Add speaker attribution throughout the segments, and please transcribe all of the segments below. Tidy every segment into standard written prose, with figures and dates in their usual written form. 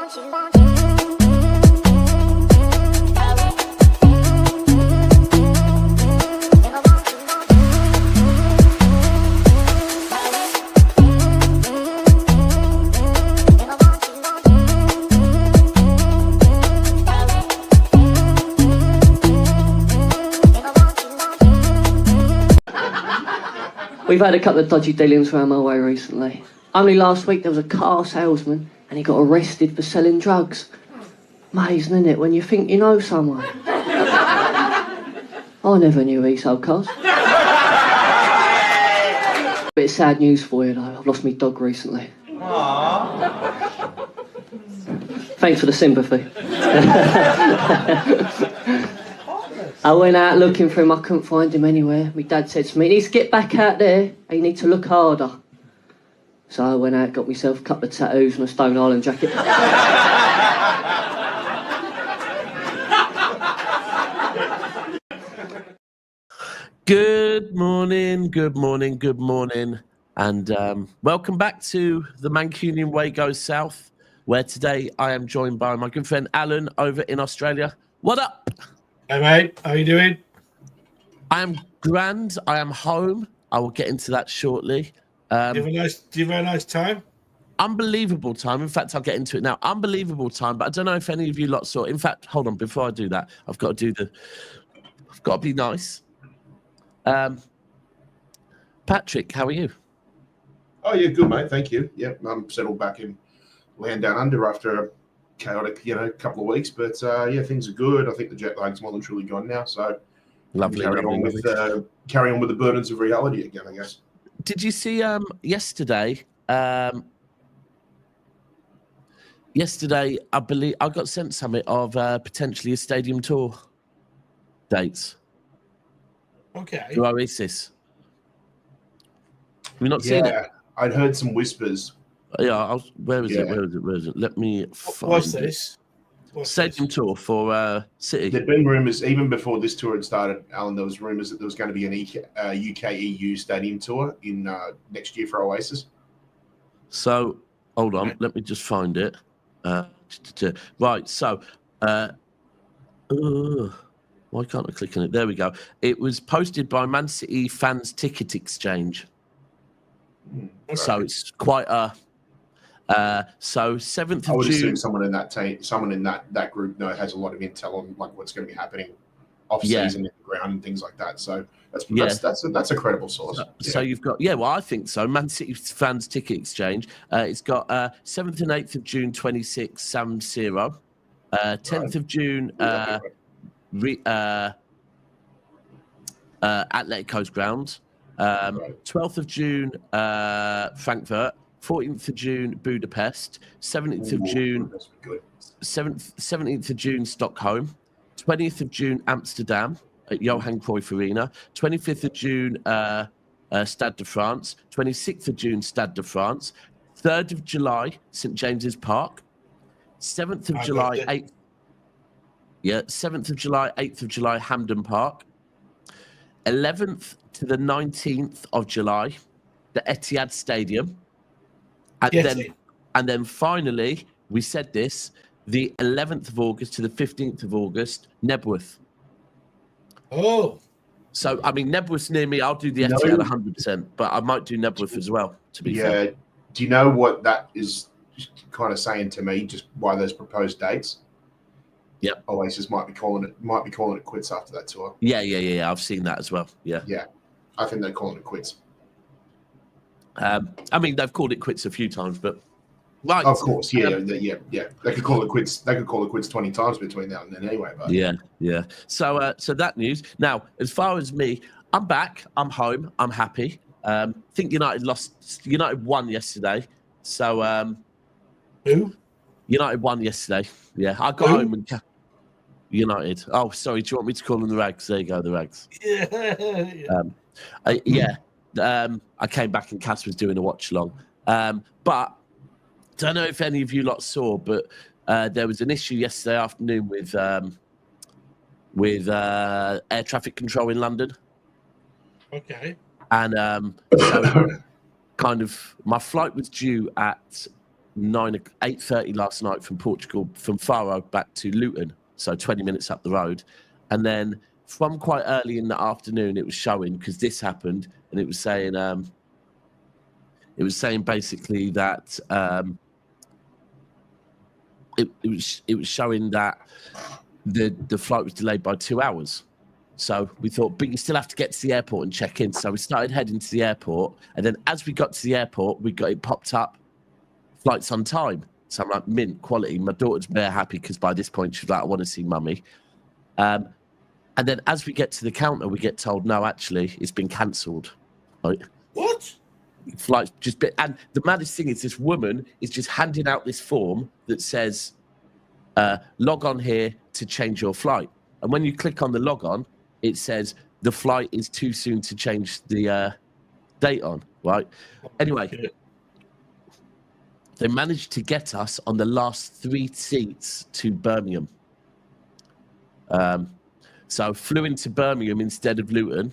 Speaker 1: We've had a couple of dodgy dealings around my way recently. Only last week there was a car salesman and he got arrested for selling drugs. Amazing, isn't it, when you think you know someone? I never knew he sold cars. Bit of sad news for you though, I've lost my dog recently.
Speaker 2: Aww.
Speaker 1: Thanks for the sympathy. I went out looking for him, I couldn't find him anywhere. My dad said to me, "You need to get back out there and you need to look harder." So I went out, got myself a couple of tattoos and a Stone Island jacket.
Speaker 2: Good morning, good morning, good morning. And welcome back to the Mancunian Way Goes South, where today I am joined by my good friend Alan over in Australia. What up?
Speaker 3: Hey mate, how you doing?
Speaker 2: I am grand. I am home. I will get into that shortly.
Speaker 3: Do you have a nice time?
Speaker 2: Unbelievable time. In fact, I'll get into it now. Unbelievable time. But I don't know if any of you lot saw. In fact, hold on. Before I do that, I've got to be nice. Patrick, how are you?
Speaker 4: Oh yeah, good mate. Thank you. Yep, I'm settled back in land down under after a chaotic, couple of weeks. But yeah, things are good. I think the jet lag's more than truly gone now. So
Speaker 2: Lovely.
Speaker 4: carry on with the burdens of reality again, I guess.
Speaker 2: Did you see yesterday? Yesterday, I believe I got sent something of potentially a stadium tour dates.
Speaker 3: Okay.
Speaker 2: To Oasis. Have you not seen it?
Speaker 4: Yeah, I'd heard some whispers.
Speaker 2: Yeah, where is it? Where is it? Let me find
Speaker 3: What's
Speaker 2: it.
Speaker 3: this?
Speaker 2: Stadium tour for City.
Speaker 4: There'd been rumours, even before this tour had started, Alan, there was rumours that there was going to be an UK-EU stadium tour in next year for Oasis.
Speaker 2: So, hold on. Let me just find it. Right, so... why can't I click on it? There we go. It was posted by Man City Fans Ticket Exchange.
Speaker 4: Okay.
Speaker 2: So it's quite a... so 7th of June...
Speaker 4: I would assume someone in that team, someone in that group has a lot of intel on like what's going to be happening off season in the ground and things like that. So that's a credible source.
Speaker 2: So you've got well, I think so. Man City Fans Ticket Exchange. It's got 7th and 8th of June 26 San Siro, 10th of June Atletico's grounds, 12th of June Frankfurt. 14th of June, Budapest. 17th of June, 17th of June, Stockholm. 20th of June, Amsterdam at Johan Cruyff Arena. 25th of June, Stade de France. 26th of June, Stade de France. 3rd of July, St James's Park. 7th of July, 8th. Yeah, 7th of July, 8th of July, Hampden Park. 11th to the 19th of July, the Etihad Stadium. And then finally, we said this, the 11th of August to the 15th of August, Nebworth.
Speaker 3: Oh.
Speaker 2: So, I mean, Nebworth's near me. I'll do the Etihad 100%, but I might do Nebworth as well, to be fair.
Speaker 4: Do you know what that is kind of saying to me, just by those proposed dates?
Speaker 2: Yep.
Speaker 4: Oasis might be calling it quits after that tour.
Speaker 2: Yeah. I've seen that as well. Yeah.
Speaker 4: Yeah. I think they're calling it quits.
Speaker 2: I mean, they've called it quits a few times, but right.
Speaker 4: Of course, yeah. They could call it quits. They could call it quits 20 times between now and then, anyway. But
Speaker 2: yeah. So that news. Now, as far as me, I'm back. I'm home. I'm happy. Think United won yesterday. So
Speaker 3: who?
Speaker 2: United won yesterday. Yeah, I got home and United. Oh, sorry. Do you want me to call them the Rags? There you go, the Rags.
Speaker 3: Yeah.
Speaker 2: I came back and Cass was doing a watch along. But don't know if any of you lot saw, but there was an issue yesterday afternoon with air traffic control in London.
Speaker 3: Okay.
Speaker 2: And so kind of my flight was due at 8:30 last night from Portugal, from Faro back to Luton, so 20 minutes up the road. And then from quite early in the afternoon, it was showing, because this happened, and it was saying basically that it was showing that the flight was delayed by 2 hours. So we thought, but you still have to get to the airport and check in. So we started heading to the airport, and then as we got to the airport, it popped up, flights on time. So I'm like, mint quality. My daughter's very happy, because by this point she's like, I want to see mummy. And then as we get to the counter, we get told, no, actually, it's been cancelled. Right?
Speaker 3: What?
Speaker 2: Flights just been, and the maddest thing is this woman is just handing out this form that says, log on here to change your flight. And when you click on the log on, it says the flight is too soon to change the date on, right? Anyway, they managed to get us on the last 3 seats to Birmingham. So flew into Birmingham instead of Luton.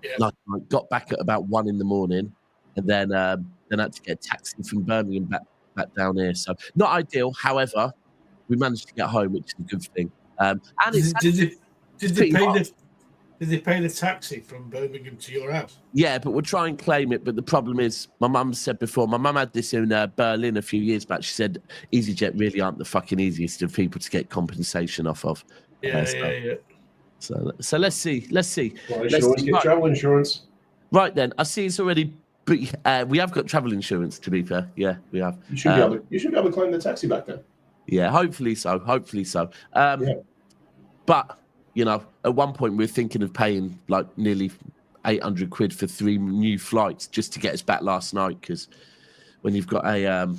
Speaker 2: Yeah. I got back at about 1 a.m, and then had to get a taxi from Birmingham back down here. So not ideal. However, we managed to get home, which is a good thing. And
Speaker 3: did they pay the taxi from Birmingham to your house?
Speaker 2: Yeah, but we'll try and claim it. But the problem is, my mum said before, my mum had this in Berlin a few years back. She said EasyJet really aren't the fucking easiest of people to get compensation off of.
Speaker 3: Yeah.
Speaker 2: So let's see.
Speaker 4: Well, get travel insurance.
Speaker 2: Right then, I see it's already. But we have got travel insurance. To be fair, yeah, we have.
Speaker 4: You should be able to claim the taxi back then.
Speaker 2: Yeah, hopefully so.
Speaker 4: Yeah.
Speaker 2: But at one point we were thinking of paying like nearly 800 quid for 3 new flights just to get us back last night, because when you've got a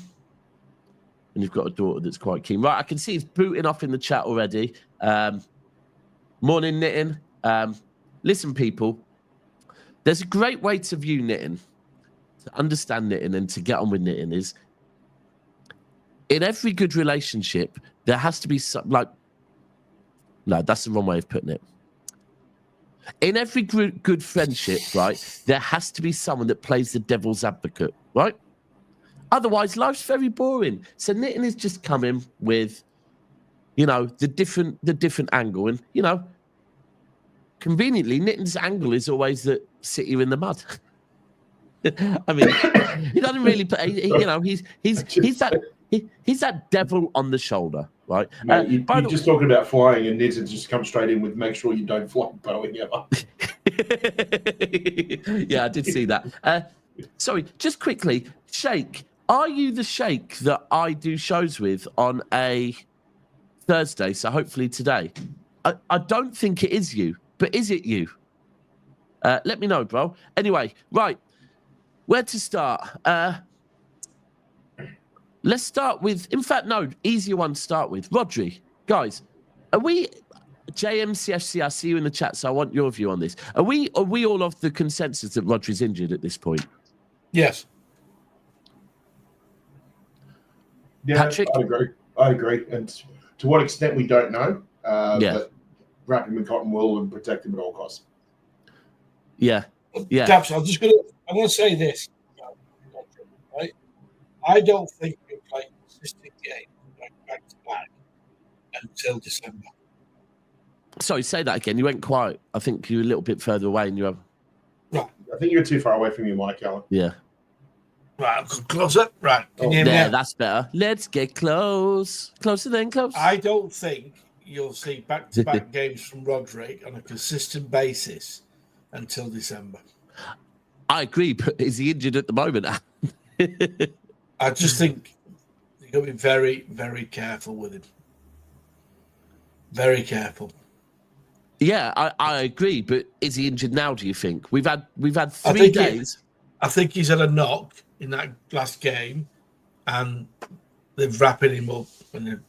Speaker 2: daughter that's quite keen. Right, I can see it's booting off in the chat already. Morning, knitting. Listen, people, there's a great way to view knitting, to understand knitting and to get on with knitting is, in every good relationship, there has to be no, that's the wrong way of putting it. In every good friendship, right, there has to be someone that plays the devil's advocate, right? Otherwise, life's very boring. So knitting is just coming with, the different angle. And, conveniently, knitting's angle is always that City are in the mud. I mean, he doesn't really, he's that devil on the shoulder, right?
Speaker 4: Mate, you're just talking about flying, and Ned's just come straight in with make sure you don't fly Boeing ever.
Speaker 2: Yeah, I did see that. Sorry, just quickly, Sheikh, are you the Sheikh that I do shows with on a Thursday? So hopefully today. I don't think it is you, but is it you? Let me know, bro. Anyway, right. Where to start? Let's start with, in fact, no, easier one to start with. Rodri, guys, are we, JMCFC, I see you in the chat, so I want your view on this. Are we all of the consensus that Rodri's injured at this point?
Speaker 3: Yes.
Speaker 4: Yeah,
Speaker 2: Patrick?
Speaker 4: I agree. And to what extent, we don't know. But wrap him in cotton wool and protect him at all costs.
Speaker 2: Yeah.
Speaker 3: Daps, I'm going to say this. Right? I don't think we play consistent games back to back until December.
Speaker 2: Sorry, say that again. You went quiet. I think you were a little bit further away, and you have.
Speaker 4: Right. I think you're too far away from your mic, Alan.
Speaker 2: Yeah.
Speaker 3: Right, closer. Right. Can you hear me now?
Speaker 2: That's better. Let's get close. Closer than close.
Speaker 3: I don't think you'll see back-to-back games from Rodri on a consistent basis until December.
Speaker 2: I agree, but is he injured at the moment?
Speaker 3: I just think you've got to be very, very careful with him. Very careful.
Speaker 2: Yeah, I agree, but is he injured now, do you think? We've had 3 days.
Speaker 3: I think he's had a knock in that last game, and they're wrapping him up and they're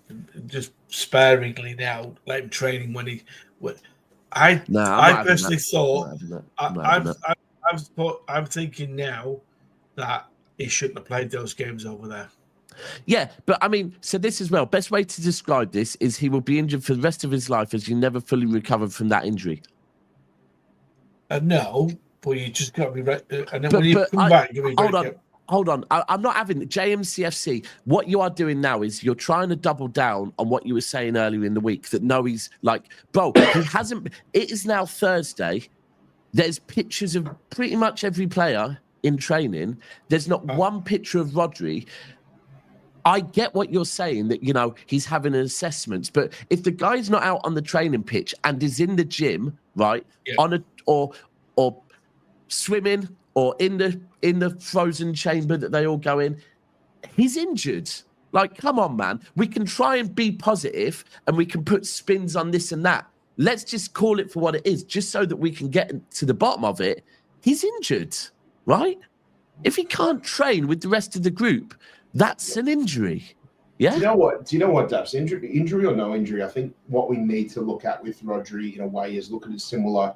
Speaker 3: just sparingly now let him training when he. I personally thought I'm thinking now that he shouldn't have played those games over there.
Speaker 2: Yeah, but I mean, so this as well. Best way to describe this is he will be injured for the rest of his life as you never fully recovered from that injury.
Speaker 3: No, but you just got to be right. And then when you come back, you'll be
Speaker 2: hold on. I'm not having JMCFC. What you are doing now is you're trying to double down on what you were saying earlier in the week. That no, he's like, bro, he hasn't. It is now Thursday. There's pictures of pretty much every player in training. There's not one picture of Rodri. I get what you're saying, that, you know, he's having an assessment, but if the guy's not out on the training pitch and is in the gym, right, on a or swimming or in the frozen chamber that they all go in, he's injured. Like, come on, man. We can try and be positive and we can put spins on this and that. Let's just call it for what it is, just so that we can get to the bottom of it. He's injured, right? If he can't train with the rest of the group, that's an injury. Yeah.
Speaker 4: Do you know what, Daps? Injury or no injury? I think what we need to look at with Rodri in a way is look at a similar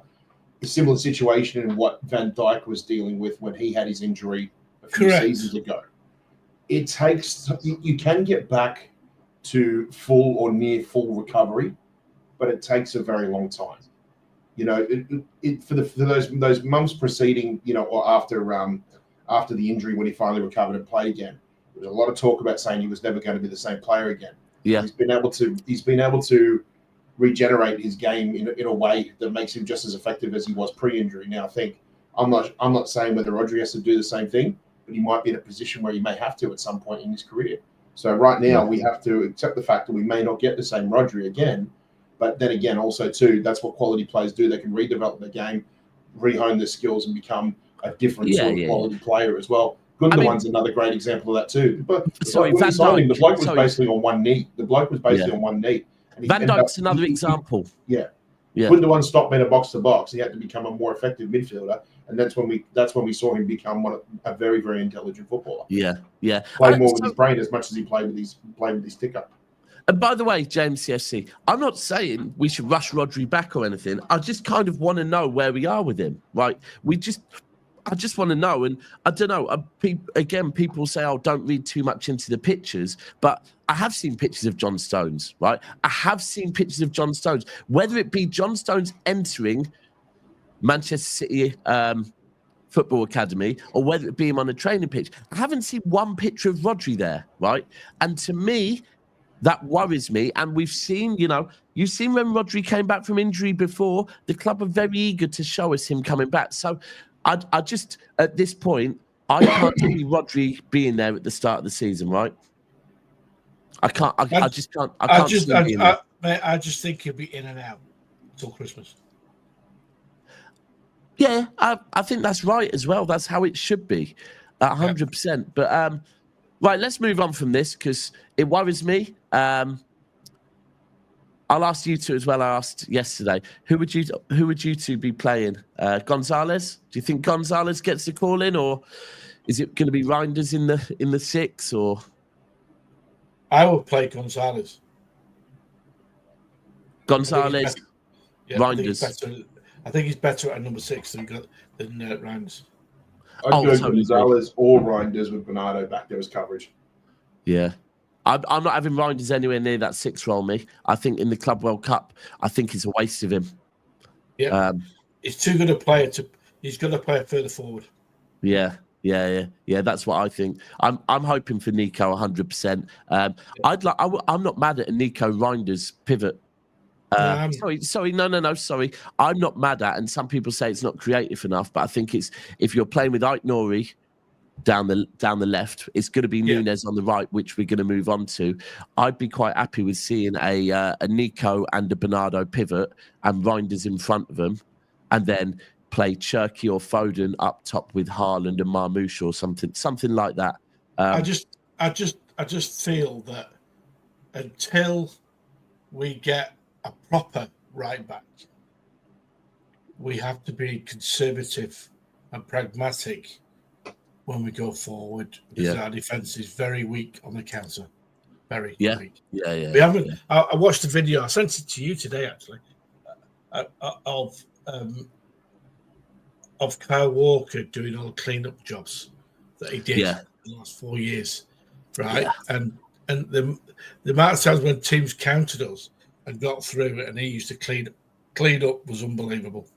Speaker 4: situation in what Van Dijk was dealing with when he had his injury a few seasons ago. It takes, you can get back to full or near full recovery, but it takes a very long time. You know, for those months preceding, you know, or after the injury, when he finally recovered and played again, there was a lot of talk about saying he was never going to be the same player again.
Speaker 2: Yeah,
Speaker 4: he's been able to regenerate his game in a way that makes him just as effective as he was pre-injury. Now, I think I'm not saying whether Rodri has to do the same thing, but he might be in a position where he may have to at some point in his career. So right now we have to accept the fact that we may not get the same Rodri again. But then again, also too, that's what quality players do. They can redevelop the game, rehone their skills, and become a different sort of quality player as well. Gundogan's another great example of that too. But
Speaker 2: sorry,
Speaker 4: when
Speaker 2: Van Dijk,
Speaker 4: the bloke was basically on one knee. The bloke was basically on one knee. And
Speaker 2: Van Dijk's another example.
Speaker 4: Yeah. Gundogan stopped being a box to box. He had to become a more effective midfielder, and that's when we saw him become a very, very intelligent footballer.
Speaker 2: Yeah.
Speaker 4: Play more with his brain as much as he played with his tick up.
Speaker 2: And by the way, James CFC, I'm not saying we should rush Rodri back or anything. I just kind of want to know where we are with him, right? I just want to know. And I don't know, people say, oh, don't read too much into the pictures. But I have seen pictures of John Stones, right? I have seen pictures of John Stones, whether it be John Stones entering Manchester City Football Academy or whether it be him on a training pitch. I haven't seen one picture of Rodri there, right? And to me, that worries me. And we've seen, you've seen when Rodri came back from injury before, the club are very eager to show us him coming back. So I just, at this point, I can't see Rodri being there at the start of the season, right? I just can't see him being there.
Speaker 3: Mate, I just think he'll be in and out until Christmas.
Speaker 2: Yeah, I think that's right as well. That's how it should be, 100%. But right, let's move on from this because it worries me. I'll ask you two as well. I asked yesterday, who would you two be playing? Gonzalez? Do you think Gonzalez gets the call in, or is it going to be Reinders in the six? Or
Speaker 3: I would play Gonzalez.
Speaker 2: Reinders.
Speaker 3: I think he's better at number 6 than Reinders.
Speaker 4: I'd go Gonzalez or Reinders with Bernardo back there as coverage.
Speaker 2: Yeah. I'm not having Reinders anywhere near that 6 role, me. I think in the Club World Cup, I think it's a waste of him.
Speaker 3: Yeah. He's too good a player he's got to play further forward.
Speaker 2: Yeah. That's what I think. I'm hoping for Nico 100%. I'm not mad at a Nico Reinders pivot. Sorry. I'm not mad at, and some people say it's not creative enough, but I think it's, if you're playing with Aït-Nouri down the left, it's going to be Nunes on the right, which we're going to move on to. I'd be quite happy with seeing a Nico and a Bernardo pivot and Reinders in front of them, and then play Cherki or Foden up top with Haaland and Marmoush or something like that.
Speaker 3: I just feel that until we get a proper right back, we have to be conservative and pragmatic when we go forward, because our defense is very weak on the counter. Very weak.
Speaker 2: Yeah.
Speaker 3: We haven't. I watched the video. I sent it to you today, actually, of Kyle Walker doing all the clean-up jobs that he did in the last 4 years, right? Yeah. And the amount of times when teams countered us and got through it, and he used to clean up was unbelievable.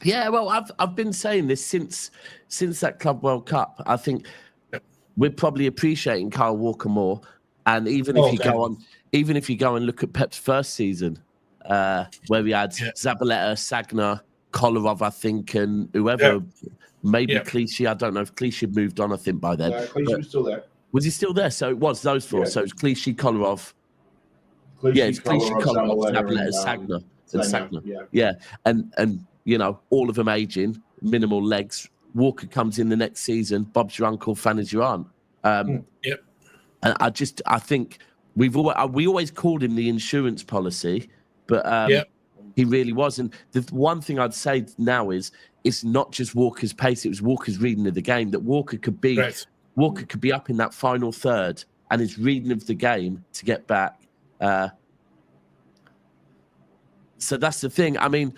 Speaker 3: Yeah,
Speaker 2: well, I've been saying this since that Club World Cup. I think we're probably appreciating Kyle Walker more. And even if you go and look at Pep's first season, where we had Zabaleta, Sagna, Kolarov, I think, and whoever, maybe Clichy. I don't know if Clichy had moved on, I think, by then.
Speaker 4: No, Clichy was still there.
Speaker 2: Was he still there? So it was those four. So it's Clichy, Kolarov.
Speaker 4: Clichy,
Speaker 2: Kolarov,
Speaker 4: Zabaleta,
Speaker 2: Sagna, and Sagna.
Speaker 4: Yeah.
Speaker 2: And you know, all of them aging, minimal legs. Walker comes in the next season. Bob's your uncle, fan is your aunt. And I think we always called him the insurance policy, but he really wasn't. The one thing I'd say now is it's not just Walker's pace; it was Walker's reading of the game. That Walker could be up in that final third, and his reading of the game to get back. So that's the thing. I mean,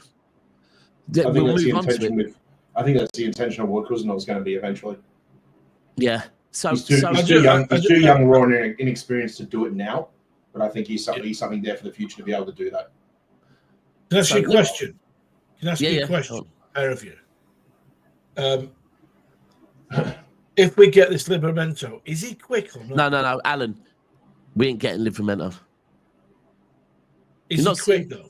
Speaker 2: we'll move on to it.
Speaker 4: I think that's the intention of what Cousinov's going to be eventually.
Speaker 2: Yeah. So
Speaker 4: he's too young, raw, and inexperienced to do it now. But I think he's something there for the future to be able to do that.
Speaker 3: Can I ask you a question? Can I ask you a question? Pair of you. If we get this Livramento, is he quick or not?
Speaker 2: No, Alan. We ain't getting Livramento.
Speaker 3: Is he quick though?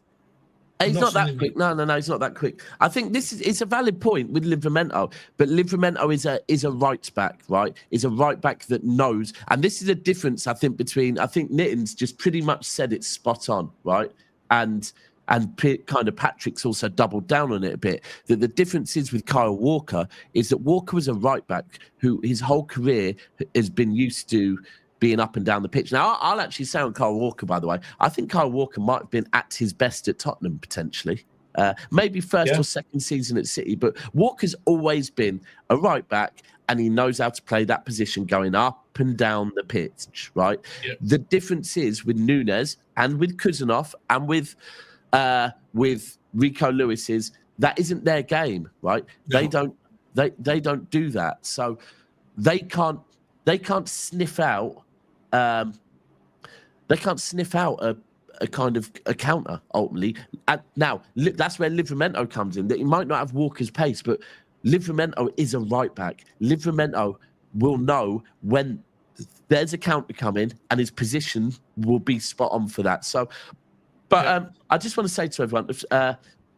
Speaker 2: He's not that quick. No, he's not that quick. I think it's a valid point with Livramento, but Livramento is a right back, right? Is a right back that knows, and this is a difference I think between. I think Nitton's just pretty much said it's spot on, right? And kind of Patrick's also doubled down on it a bit. That the difference is with Kyle Walker is that Walker was a right back who his whole career has been used to being up and down the pitch. Now, I'll actually say on Kyle Walker, by the way, I think Kyle Walker might have been at his best at Tottenham, potentially. Maybe first or second season at City, but Walker's always been a right back and he knows how to play that position going up and down the pitch, right? Yeah. The difference is with Núñez and with Cousinov and with Rico Lewis is that isn't their game, right? No. They don't do that. So they can't sniff out they can't sniff out a kind of a counter ultimately. Now that's where Livramento comes in. That he might not have Walker's pace, but Livramento is a right back. Livramento will know when there's a counter coming, and his position will be spot on for that. So, but I just want to say to everyone,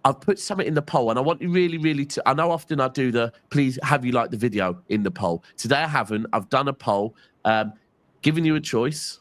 Speaker 2: I've put something in the poll, and I want you really to. I know often I do the please have you like the video in the poll. Today I haven't. I've done a poll. Giving you a choice.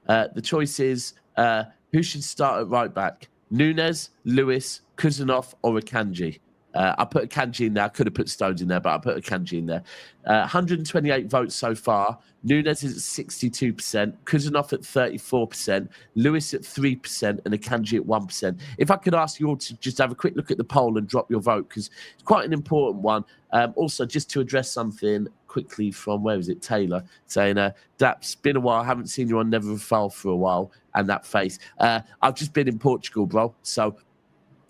Speaker 2: The choice is who should start at right back? Núñez, Lewis, Cousinov, or Akanji? I put Akanji in there. I could have put Stones in there, but I put Akanji in there. 128 votes so far. Núñez is at 62%, Cousinov at 34%, Lewis at 3%, and Akanji at 1%. If I could ask you all to just have a quick look at the poll and drop your vote, because it's quite an important one. Also, just to address something quickly from, where was it, Taylor, saying, Daps, been a while, haven't seen you on Never a Foul for a while, and that face. I've just been in Portugal, bro, so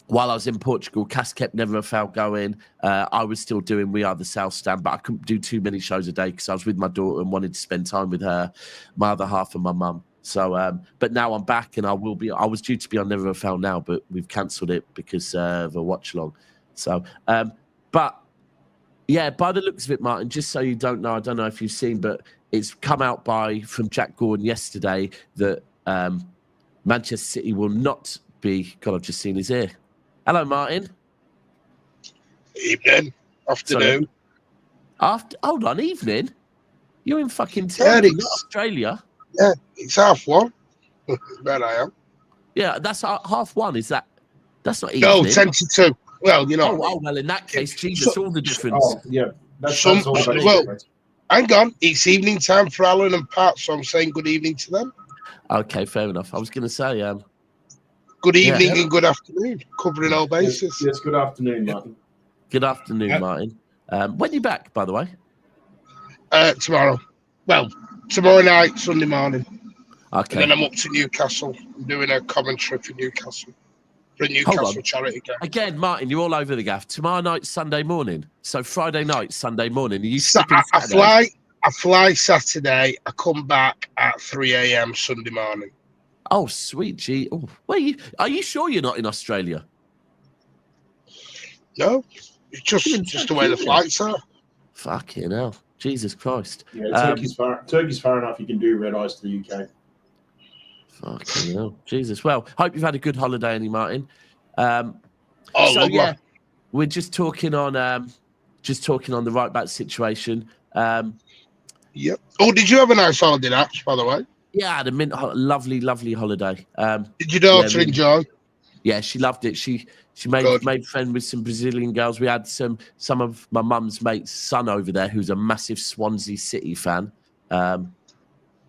Speaker 2: while I was in Portugal, Cass kept Never a Foul going. I was still doing We Are the South Stand, but I couldn't do too many shows a day because I was with my daughter and wanted to spend time with her, my other half and my mum. So, but now I'm back and I was due to be on Never a Foul now, but we've cancelled it because of a watch long. So, but yeah, by the looks of it, Martin, just so you don't know, I don't know if you've seen, but it's come out from Jack Gordon yesterday that Manchester City will not be, God, I've just seen his ear. Hello, Martin.
Speaker 5: Evening. Afternoon.
Speaker 2: Hold on, evening? You're in fucking Australia?
Speaker 5: Yeah, it's 1:30. There I am.
Speaker 2: Yeah, that's 1:30. Is that? That's not evening.
Speaker 5: No, 10 to 2. Well, you know.
Speaker 2: Oh, well, in that case, Jesus, all the difference.
Speaker 4: Oh, yeah. That's all
Speaker 5: well, hang on. It's evening time for Alan and Pat, so I'm saying good evening to them.
Speaker 2: Okay, fair enough. I was going to say,
Speaker 5: good evening and good afternoon, covering all bases.
Speaker 4: Yes, good afternoon, Martin.
Speaker 2: Good afternoon, Martin. When are you back, by the way?
Speaker 5: Tomorrow. Well, tomorrow night, Sunday morning.
Speaker 2: Okay.
Speaker 5: And then I'm up to Newcastle. I'm doing a commentary for Newcastle. For a Newcastle charity game.
Speaker 2: Again, Martin, you're all over the gaff. Tomorrow night, Sunday morning. So Friday night, Sunday morning. Are you
Speaker 5: I fly Saturday. I come back at 3 a.m. Sunday morning.
Speaker 2: Oh, sweet G. Oh, are you sure you're not in Australia?
Speaker 5: No, it's just the way the flights are.
Speaker 2: Fucking hell. Jesus Christ.
Speaker 4: Yeah, Turkey's far enough. You can do red eyes to the UK.
Speaker 2: Fucking hell. Jesus. Well, hope you've had a good holiday, Andy Martin.
Speaker 5: Lovely.
Speaker 2: We're just talking on the right back situation.
Speaker 5: Yep. Oh, did you have a nice holiday, Naps, by the way?
Speaker 2: Yeah, I had a lovely holiday.
Speaker 5: Did your daughter enjoy?
Speaker 2: Yeah, she loved it. She made friends with some Brazilian girls. We had some of my mum's mates' son over there, who's a massive Swansea City fan.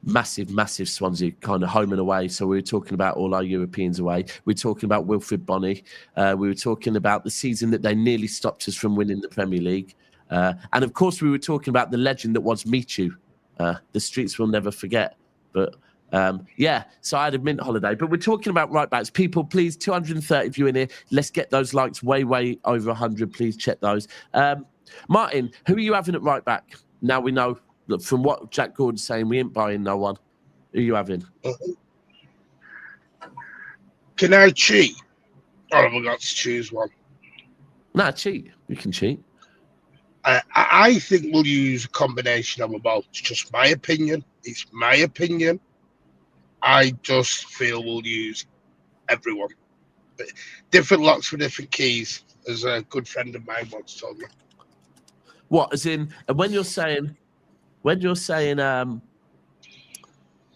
Speaker 2: Massive Swansea, kind of home and away. So we were talking about all our Europeans away. We were talking about Wilfred Bonney. We were talking about the season that they nearly stopped us from winning the Premier League. And of course, we were talking about the legend that was Michu. The streets will never forget. But so I had a mint holiday. But we're talking about right backs. People, please, 230 of you in here. Let's get those likes way over 100. Please check those. Martin, who are you having at right back? Now we know. Look, from what Jack Gordon's saying, we ain't buying no one. Who are you having?
Speaker 5: Can I cheat? Or have I got to choose one?
Speaker 2: Nah, cheat. You can cheat.
Speaker 5: I think we'll use a combination of them both. It's just my opinion. It's my opinion. I just feel we'll use everyone. But different locks for different keys, as a good friend of mine once told me.
Speaker 2: What, as in, when you're saying that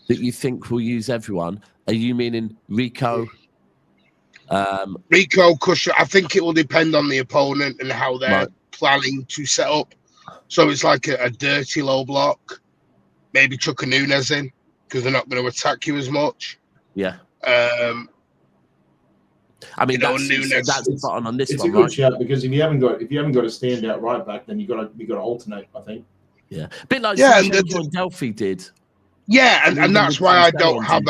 Speaker 2: you think we'll use everyone, are you meaning Rico?
Speaker 5: Rico, Cusher. I think it will depend on the opponent and how they're planning to set up. So it's like a dirty low block. Maybe chuck a Nunes in because they're not going to attack you as much.
Speaker 2: Yeah.
Speaker 5: I
Speaker 2: mean, that's spot on this
Speaker 4: it's
Speaker 2: one,
Speaker 4: a good
Speaker 2: right?
Speaker 4: shout because if you haven't got a standout right back, then you got to alternate. I think.
Speaker 2: Yeah, a bit like and Delphi did.
Speaker 5: Yeah, and that's why I don't have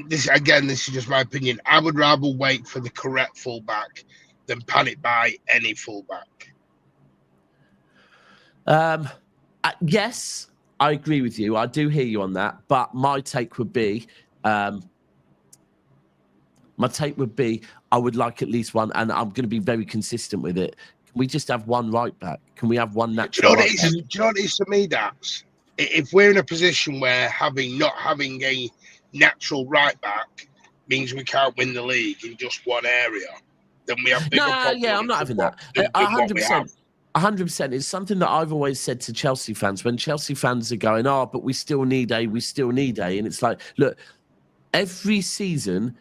Speaker 5: this is just my opinion. I would rather wait for the correct fullback than panic buy any fullback.
Speaker 2: Yes, I agree with you. I do hear you on that. But my take would be, I would like at least one, and I'm going to be very consistent with it. Can we just have one right back? Can we have one natural?
Speaker 5: Do you know what it is to me, Dax? If we're in a position where not having a natural right back means we can't win the league in just one area, then we have bigger problems.
Speaker 2: Yeah, I'm not having that. 100%. 100%. It's something that I've always said to Chelsea fans. When Chelsea fans are going, but we still need A. And it's like, look, every season,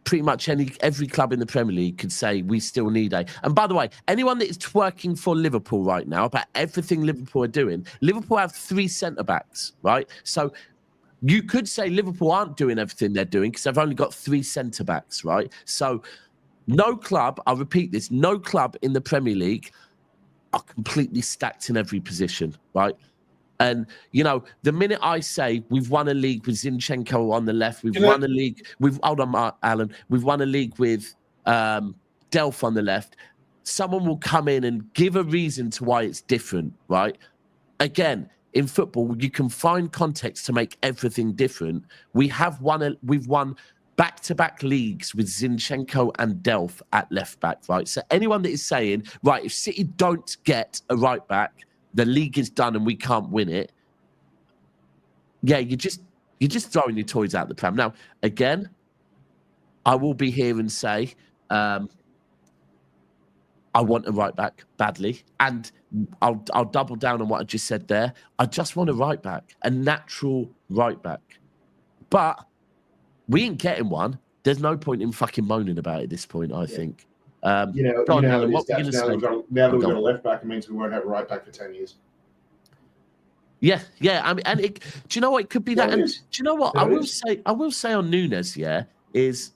Speaker 2: pretty much every club in the Premier League could say we still need A. And by the way, anyone that is twerking for Liverpool right now about everything Liverpool are doing, Liverpool have 3 centre-backs, right? So you could say Liverpool aren't doing everything they're doing because they've only got 3 centre-backs, right? So no club, I'll repeat this, no club in the Premier League are completely stacked in every position, right? And, the minute I say we've won a league with Zinchenko on the left, we've won a league with, hold on, Alan, we've won a league with Delph on the left, someone will come in and give a reason to why it's different, right? Again, in football, you can find context to make everything different. We've won back-to-back leagues with Zinchenko and Delph at left back, right? So anyone that is saying, right, if City don't get a right back, the league is done and we can't win it. Yeah, you're just throwing your toys out the pram. Now, again, I will be here and say I want a right back badly, and I'll double down on what I just said there. I just want a right back, a natural right back. But we ain't getting one. There's no point in fucking moaning about it at this point, I think.
Speaker 4: Now that we've got a left back, it means we won't have a right back for 10 years.
Speaker 2: Yeah. I mean, and do you know what? It could be that. And do you know what? I will say on Nunes, is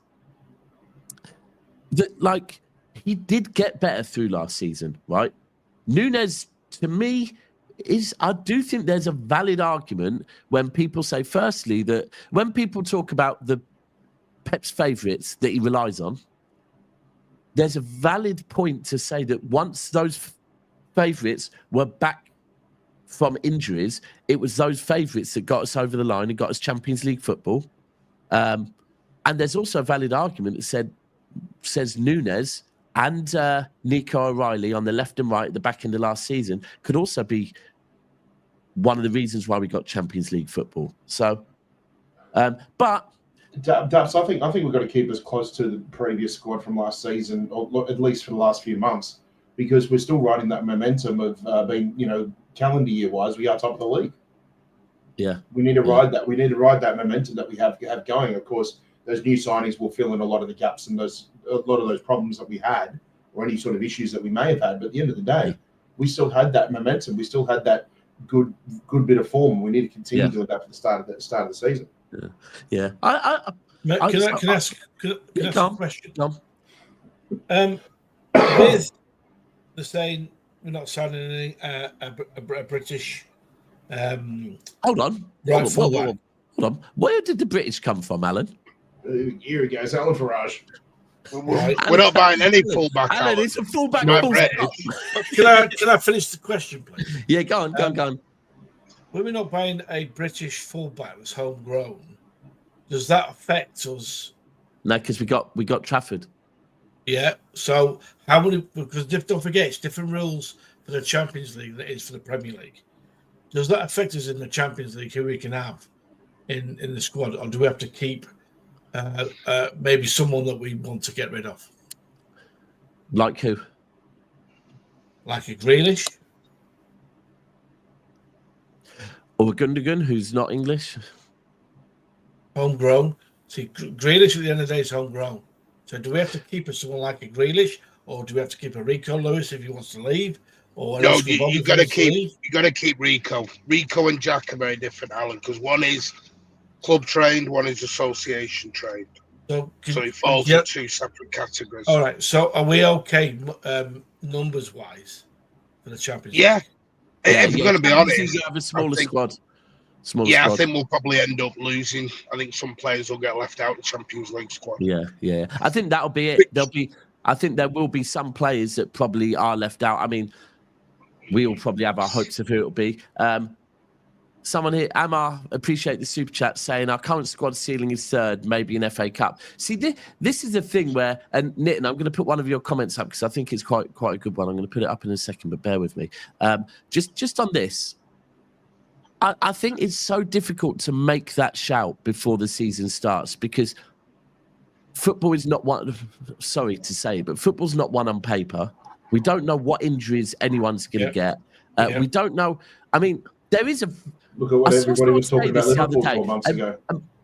Speaker 2: that like he did get better through last season, right? Nunes, to me, I do think there's a valid argument when people say, firstly, that when people talk about the Pep's favourites that he relies on, there's a valid point to say that once those favourites were back from injuries, it was those favourites that got us over the line and got us Champions League football. And there's also a valid argument that says Nunes and Nico O'Reilly on the left and right at the back end of last season could also be one of the reasons why we got Champions League football. So, but
Speaker 4: Daps, I think we've got to keep us close to the previous squad from last season, or at least for the last few months, because we're still riding that momentum of being, calendar year wise, we are top of the league.
Speaker 2: Yeah,
Speaker 4: we need to ride that. We need to ride that momentum that we have going. Of course, those new signings will fill in a lot of the gaps and a lot of those problems that we had, or any sort of issues that we may have had. But at the end of the day, we still had that momentum. We still had that good bit of form. We need to continue doing that for the start of the season.
Speaker 2: Yeah.
Speaker 3: Can I ask a question? With the saying we're not signing a British.
Speaker 2: Hold on. Where did the British come from, Alan?
Speaker 4: Here he goes, Alan Farage.
Speaker 5: We're not buying any fullback.
Speaker 2: Alan, it's a fullback.
Speaker 3: Can I finish the question, please?
Speaker 2: Yeah, go on.
Speaker 3: When we're not buying a British fullback that's homegrown, does that affect us?
Speaker 2: No, because we got Trafford.
Speaker 3: Yeah. So how would it? Because don't forget, it's different rules for the Champions League than it is for the Premier League. Does that affect us in the Champions League? Who we can have in the squad, or do we have to keep maybe someone that we want to get rid of?
Speaker 2: Like who?
Speaker 3: Like a Grealish?
Speaker 2: Or a Gundogan, who's not English?
Speaker 3: Homegrown. See, Grealish at the end of the day is homegrown. So do we have to keep someone like a Grealish, or do we have to keep a Rico Lewis if he wants to leave? Or
Speaker 5: no, you got to keep Rico. Rico and Jack are very different, Alan, because one is club trained, one is association trained. So he falls in two separate categories.
Speaker 3: All right. So are we okay numbers wise for the Champions League?
Speaker 5: Yeah. If we're going to be honest,
Speaker 2: you have a smaller squad.
Speaker 5: I think we'll probably end up losing. I think some players will get left out of the Champions League squad.
Speaker 2: Yeah. I think that'll be it. I think there will be some players that probably are left out. I mean, we all probably have our hopes of who it'll be. Someone here, Amar, appreciate the super chat, saying our current squad ceiling is third, maybe an FA Cup. See, this is a thing where, and Nitin, I'm going to put one of your comments up because I think it's quite a good one. I'm going to put it up in a second, but bear with me. Just on this, I think it's so difficult to make that shout before the season starts because football is not one. Sorry to say, but football's not one on paper. We don't know what injuries anyone's going to get. We don't know. I mean, there is a.
Speaker 4: Look at what everybody was talking about Liverpool 4 months ago.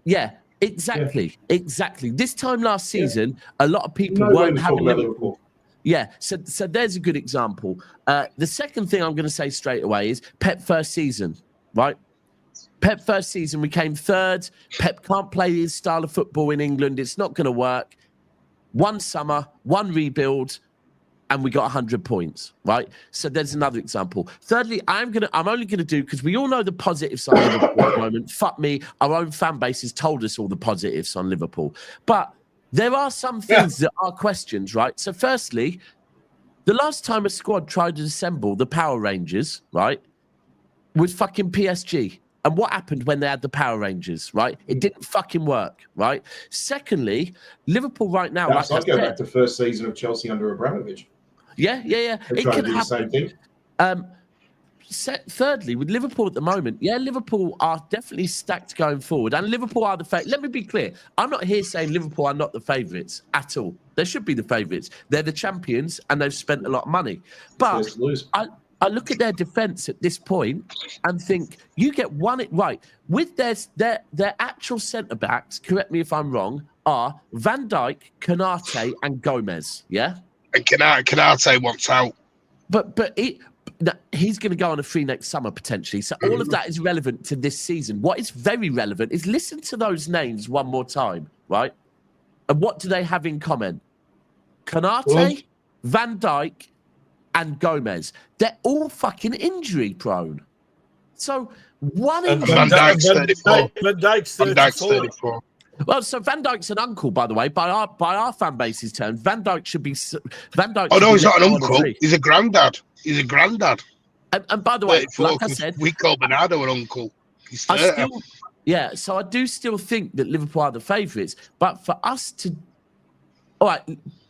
Speaker 2: Yeah, exactly. This time last season, a lot of people weren't having Liverpool. Yeah, so there's a good example. The second thing I'm going to say straight away is Pep first season, right? Pep first season, we came third. Pep can't play his style of football in England. It's not going to work. One summer, one rebuild, and we got 100 points, right? So there's another example. Thirdly, I'm only gonna do, because we all know the positives on Liverpool at the moment. Fuck me, our own fan base has told us all the positives on Liverpool. But there are some things that are questions, right? So firstly, the last time a squad tried to assemble the Power Rangers, right, was fucking PSG. And what happened when they had the Power Rangers, right? It didn't fucking work, right? Secondly, Liverpool right now...
Speaker 4: I'll go back to first season of Chelsea under Abramovich.
Speaker 2: Yeah.
Speaker 4: It could happen. The same thing.
Speaker 2: Thirdly, with Liverpool at the moment, Liverpool are definitely stacked going forward. And Liverpool are the favourites. Let me be clear. I'm not here saying Liverpool are not the favourites at all. They should be the favourites. They're the champions and they've spent a lot of money. But I look at their defence at this point and think, you get one right. With their actual centre-backs, correct me if I'm wrong, are Van Dijk, Konate and Gomez, yeah?
Speaker 5: And Konate wants out.
Speaker 2: But he's going to go on a free next summer, potentially. So all of that is relevant to this season. What is very relevant is listen to those names one more time, right? And what do they have in common? Konate, Van Dijk, and Gomez. They're all fucking injury prone. So one injury...
Speaker 5: Van Dijk's 34.
Speaker 3: Van Dijk's 34.
Speaker 2: Well, so Van Dijk's an uncle, by the way, by our fan base's terms. Van Dijk should be...
Speaker 5: Oh, no, he's not an uncle. He's a granddad. He's a granddad.
Speaker 2: And by the way, like I said...
Speaker 5: We call Bernardo an uncle. He's 30.
Speaker 2: So I do still think that Liverpool are the favourites. But for us to... All right,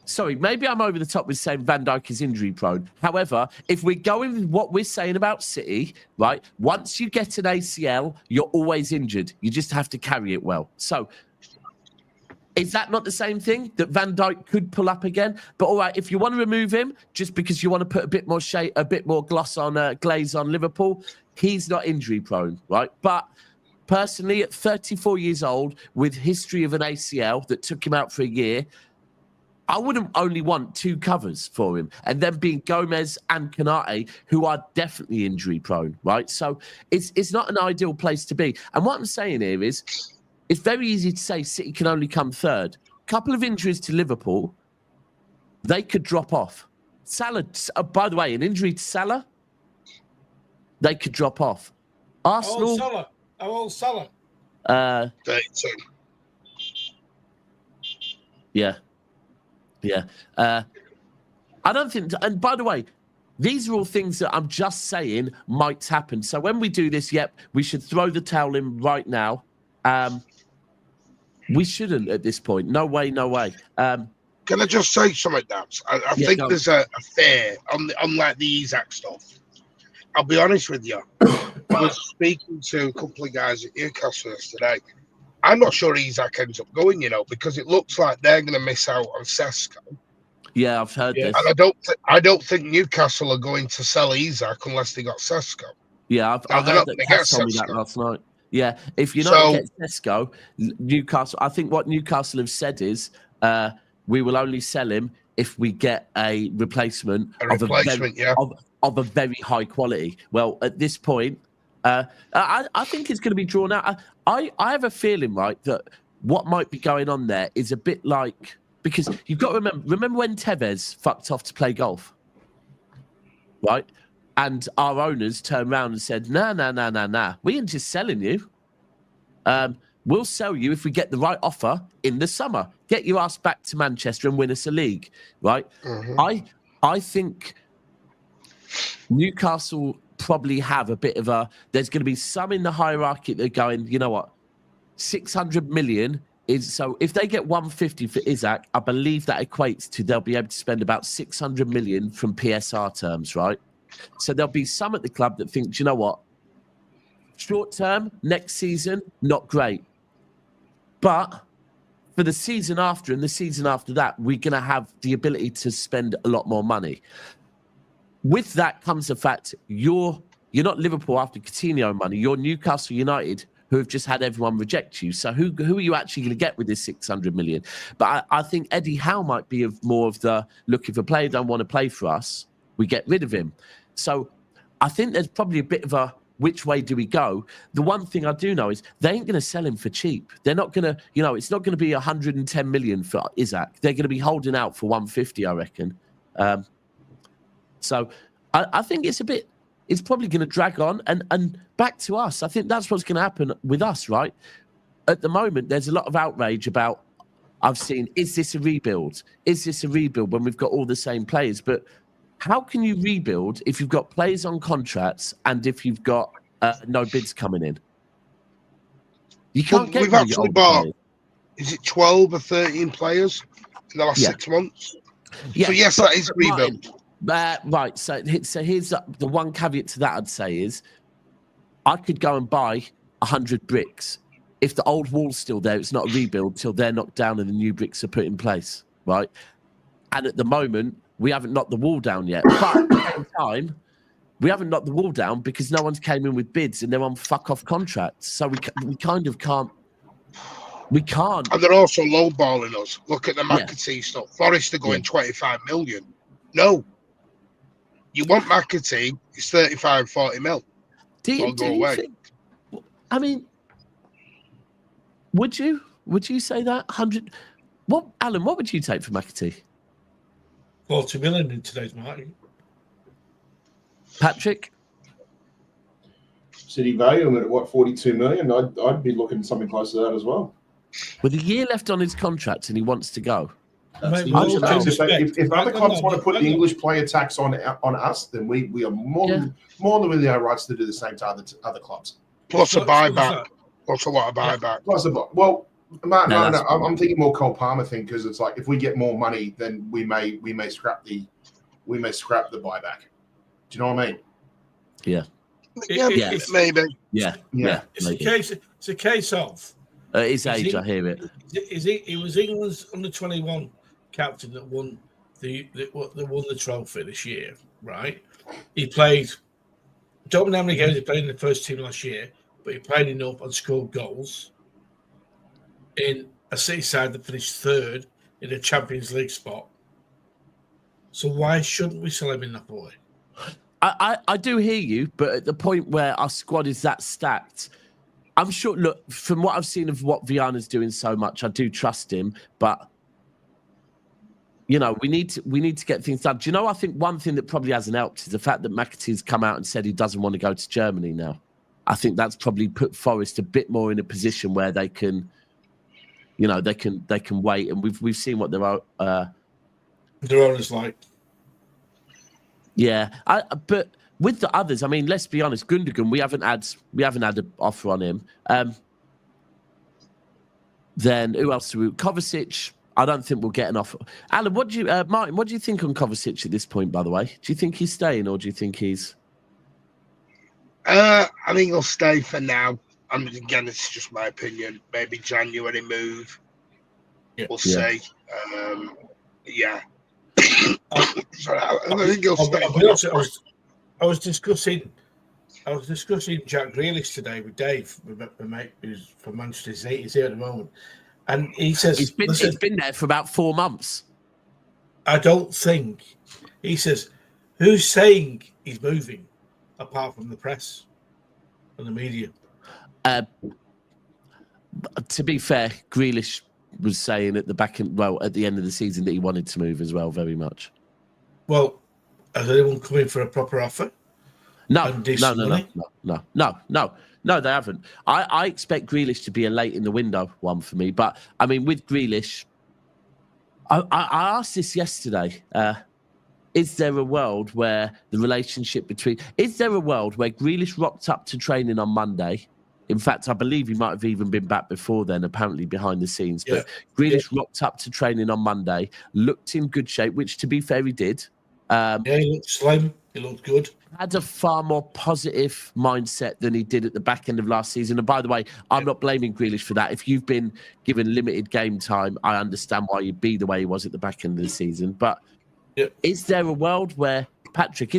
Speaker 2: sorry, maybe I'm over the top with saying Van Dijk is injury prone. However, if we're going with what we're saying about City, right, once you get an ACL, you're always injured. You just have to carry it well. So is that not the same thing that Van Dijk could pull up again? But all right, if you want to remove him just because you want to put a bit more shade, a bit more glaze on Liverpool, he's not injury prone, right? But personally, at 34 years old, with history of an ACL that took him out for a year, I wouldn't only want 2 covers for him, and then being Gomez and Konate, who are definitely injury prone, right? So it's not an ideal place to be. And what I'm saying here is, it's very easy to say City can only come third. Couple of injuries to Liverpool, they could drop off. Salah, by the way, an injury to Salah, they could drop off. Arsenal.
Speaker 3: How old Salah?
Speaker 5: 32.
Speaker 2: Yeah. I don't think. And by the way, these are all things that I'm just saying might happen. So when we do this, we should throw the towel in right now. We shouldn't at this point. No way.
Speaker 5: Can I just say something, Dabs? I think there's a fear on like the Isak stuff. I'll be honest with you. I was speaking to a couple of guys at Newcastle yesterday. I'm not sure Isak ends up going, because it looks like they're going to miss out on Sesko.
Speaker 2: Yeah, I've heard this.
Speaker 5: And I don't think Newcastle are going to sell Isak unless they got Sesko.
Speaker 2: Yeah, I heard that. Kat told me that last night. Yeah, if you're not going to get Sesko, Newcastle, I think what Newcastle have said is we will only sell him if we get a replacement, of a very high quality. Well, at this point, I think it's going to be drawn out. I have a feeling, right, that what might be going on there is a bit like, because you've got to remember when Tevez fucked off to play golf, right? And our owners turned around and said, nah, we ain't just selling you. We'll sell you if we get the right offer in the summer. Get your ass back to Manchester and win us a league, right? Mm-hmm. I think Newcastle probably have a bit of there's going to be some in the hierarchy that are going, you know what, 600 million is, so if they get 150 for Isak, I believe that equates to they'll be able to spend about 600 million from PSR terms, right? So there'll be some at the club that think, you know what, short term, next season, not great. But for the season after and the season after that, we're going to have the ability to spend a lot more money. With that comes the fact you're not Liverpool after Coutinho money. You're Newcastle United, who have just had everyone reject you. So who are you actually going to get with this 600 million? But I think Eddie Howe might be more of the, look, if a player don't want to play for us, we get rid of him. So I think there's probably a bit of a, which way do we go? The one thing I do know is they ain't going to sell him for cheap. They're not going to, it's not going to be 110 million for Isak. They're going to be holding out for 150, I reckon. So I think it's probably going to drag on and back to us. I think that's what's going to happen with us, right? At the moment, there's a lot of outrage about, I've seen, is this a rebuild? Is this a rebuild when we've got all the same players? But how can you rebuild if you've got players on contracts and if you've got no bids coming in? You can't get. We've actually bought,
Speaker 5: is it 12 or 13 players in the last 6 months? Yeah. So yes, that is a rebuild.
Speaker 2: Right. So here's the one caveat to that I'd say is I could go and buy 100 bricks. If the old wall's still there, it's not a rebuild till they're knocked down and the new bricks are put in place, right? And at the moment, we haven't knocked the wall down yet. But at the same time, we haven't knocked the wall down because no one's came in with bids and they're on fuck-off contracts. So we kind of can't. We can't.
Speaker 5: And they're also lowballing us. Look at the McAtee stuff. Forest are going 25 million. No. You want McAtee, it's 35, 40 mil.
Speaker 2: Do you think, I mean, would you say that? 100? What, Alan, what would you take for McAtee?
Speaker 3: 40 million in today's market.
Speaker 2: Patrick?
Speaker 4: City value him at what, 42 million? I'd be looking something close to that as well.
Speaker 2: With a year left on his contract and he wants to go.
Speaker 4: If other clubs want to put the English player tax on us, then we are more than within our rights to do the same to other clubs.
Speaker 5: Plus a buyback. Plus a lot of buyback.
Speaker 4: Plus a well, No. I'm thinking more Cole Palmer thing because it's like if we get more money, then we may scrap the buyback. Do you know what I mean?
Speaker 2: Yeah.
Speaker 5: Maybe.
Speaker 2: Yeah.
Speaker 3: It's a case of.
Speaker 2: His age, I hear it.
Speaker 3: It was England's under-21 captain that won the trophy this year, right? He played. Don't know how many games he played in the first team last year, but he played enough and scored goals in a City side that finished third in a Champions League spot. So why shouldn't we sell him in Napoli?
Speaker 2: I do hear you, but at the point where our squad is that stacked, I'm sure. Look, from what I've seen of what Viana's doing so much, I do trust him. But we need to get things done. Do you know? I think one thing that probably hasn't helped is the fact that McAtee's come out and said he doesn't want to go to Germany now. I think that's probably put Forest a bit more in a position where they can, they can wait. And we've seen what their
Speaker 3: owners like.
Speaker 2: Yeah, but with the others, I mean, let's be honest. Gundogan, we haven't had an offer on him. Then who else? Kovacic. I don't think we'll get an offer. Alan, Martin? What do you think on Kovacic at this point? By the way, do you think he's staying or do you think he's?
Speaker 5: I think he'll stay for now. I mean, again, it's just my opinion. Maybe January move. Yeah. We'll see. Yeah. Sorry, I think he'll stay.
Speaker 3: I was discussing Jack Grealish today with Dave, my mate who's from Manchester City. He's here at the moment, and he says
Speaker 2: he's been there for about 4 months.
Speaker 3: I don't think. He says, who's saying he's moving, apart from the press and the media?
Speaker 2: To be fair, Grealish was saying at the end of the season that he wanted to move as well, very much.
Speaker 3: Well, has anyone come in for a proper offer?
Speaker 2: No, they haven't. I expect Grealish to be a late in the window one for me. But, I mean, with Grealish, I asked this yesterday. Is there a world where Grealish rocked up to training on Monday? In fact, I believe he might have even been back before then, apparently behind the scenes. Yeah. But Grealish rocked up to training on Monday, looked in good shape, which, to be fair, he did.
Speaker 3: He looked slim. He looked good.
Speaker 2: Had a far more positive mindset than he did at the back end of last season. And by the way, I'm not blaming Grealish for that. If you've been given limited game time, I understand why you'd be the way he was at the back end of the season. But is there a world where, Patrick,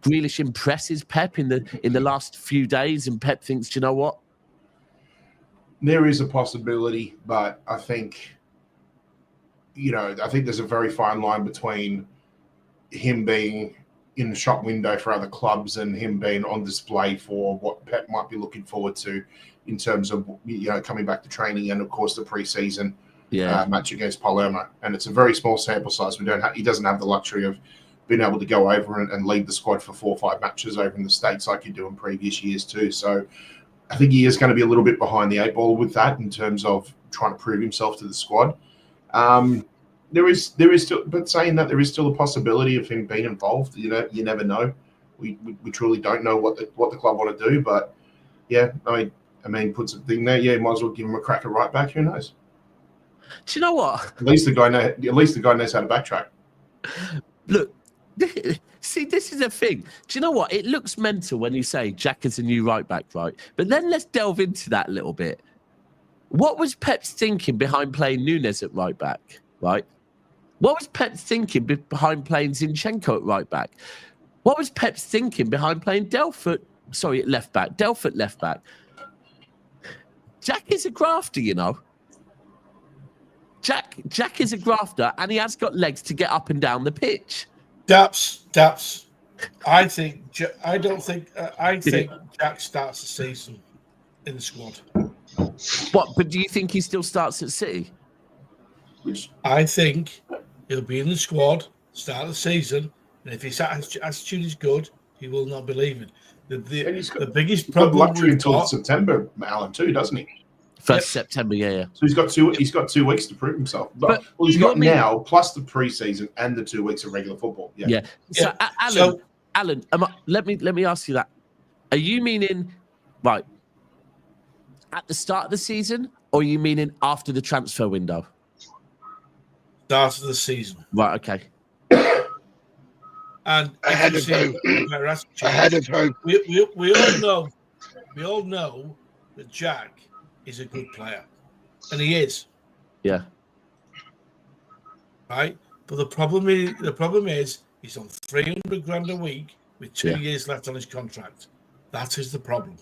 Speaker 2: Grealish impresses Pep in the last few days and Pep thinks, do you know what?
Speaker 4: There is a possibility, but I think there's a very fine line between him being in the shop window for other clubs and him being on display for what Pep might be looking forward to in terms of coming back to training and of course the pre-season match against Palermo. And it's a very small sample size. He doesn't have the luxury of being able to go over and lead the squad for 4 or 5 matches over in the States like you do in previous years too. So I think he is going to be a little bit behind the 8 ball with that in terms of trying to prove himself to the squad. There is still, but saying that there is still a possibility of him being involved. You never know. We truly don't know what the club want to do. But yeah, I mean, puts a thing there. Yeah, might as well give him a crack at right back. Who knows?
Speaker 2: Do you know what?
Speaker 4: At least the guy knows how to backtrack.
Speaker 2: Look, see, this is a thing. Do you know what? It looks mental when you say Jack is a new right back, right? But then let's delve into that a little bit. What was Pep's thinking behind playing Nunes at right back, right? What was Pep thinking behind playing Zinchenko at right back? What was Pep thinking behind playing Delph at left back? Jack is a grafter, you know. Jack is a grafter, and he has got legs to get up and down the pitch.
Speaker 3: Daps. I think Jack starts the season in the squad.
Speaker 2: What? But do you think he still starts at City?
Speaker 3: I think he'll be in the squad, start the season, and if his attitude is good, he will not be leaving. The biggest problem
Speaker 4: until September, Alan, too, doesn't he?
Speaker 2: First September, yeah.
Speaker 4: So he's got 2 weeks to prove himself. Well, he's got now plus the pre-season and the 2 weeks of regular football. Yeah.
Speaker 2: So, Alan, let me ask you that. Are you meaning right? at the start of the season, or you meaning after the transfer window?
Speaker 3: Start of the season.
Speaker 2: Right. Okay.
Speaker 3: And
Speaker 5: Ahead of who? Ahead of who?
Speaker 3: We all know that Jack is a good player, and he is.
Speaker 2: Yeah.
Speaker 3: Right, but the problem is he's on 300 grand a week with 2 years left on his contract. That is the problem.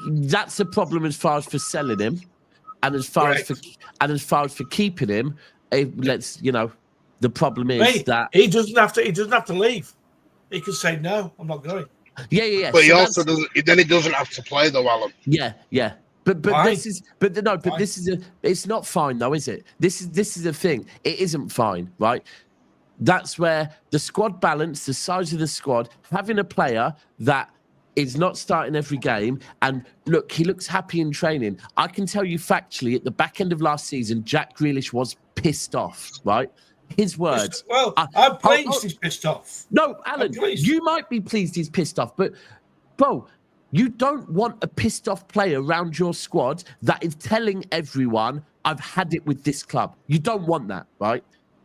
Speaker 2: That's the problem as far as for selling him, and as far as for keeping him. The problem is that
Speaker 3: he doesn't have to leave. He can say no, I'm not going.
Speaker 2: Yeah.
Speaker 5: But he also doesn't. Then he doesn't have to play though, Alan.
Speaker 2: Yeah. But it's not fine though, is it? This is the thing. It isn't fine, right? That's where the squad balance, the size of the squad, having a player that is not starting every game, and look, he looks happy in training. I can tell you factually, at the back end of last season, Jack Grealish was pissed off, right? His words.
Speaker 3: Well, I'm pleased he's pissed off.
Speaker 2: No, Alan, you might be pleased he's pissed off, but bro, you don't want a pissed off player around your squad that is telling everyone, I've had it with this club. You don't want that, right?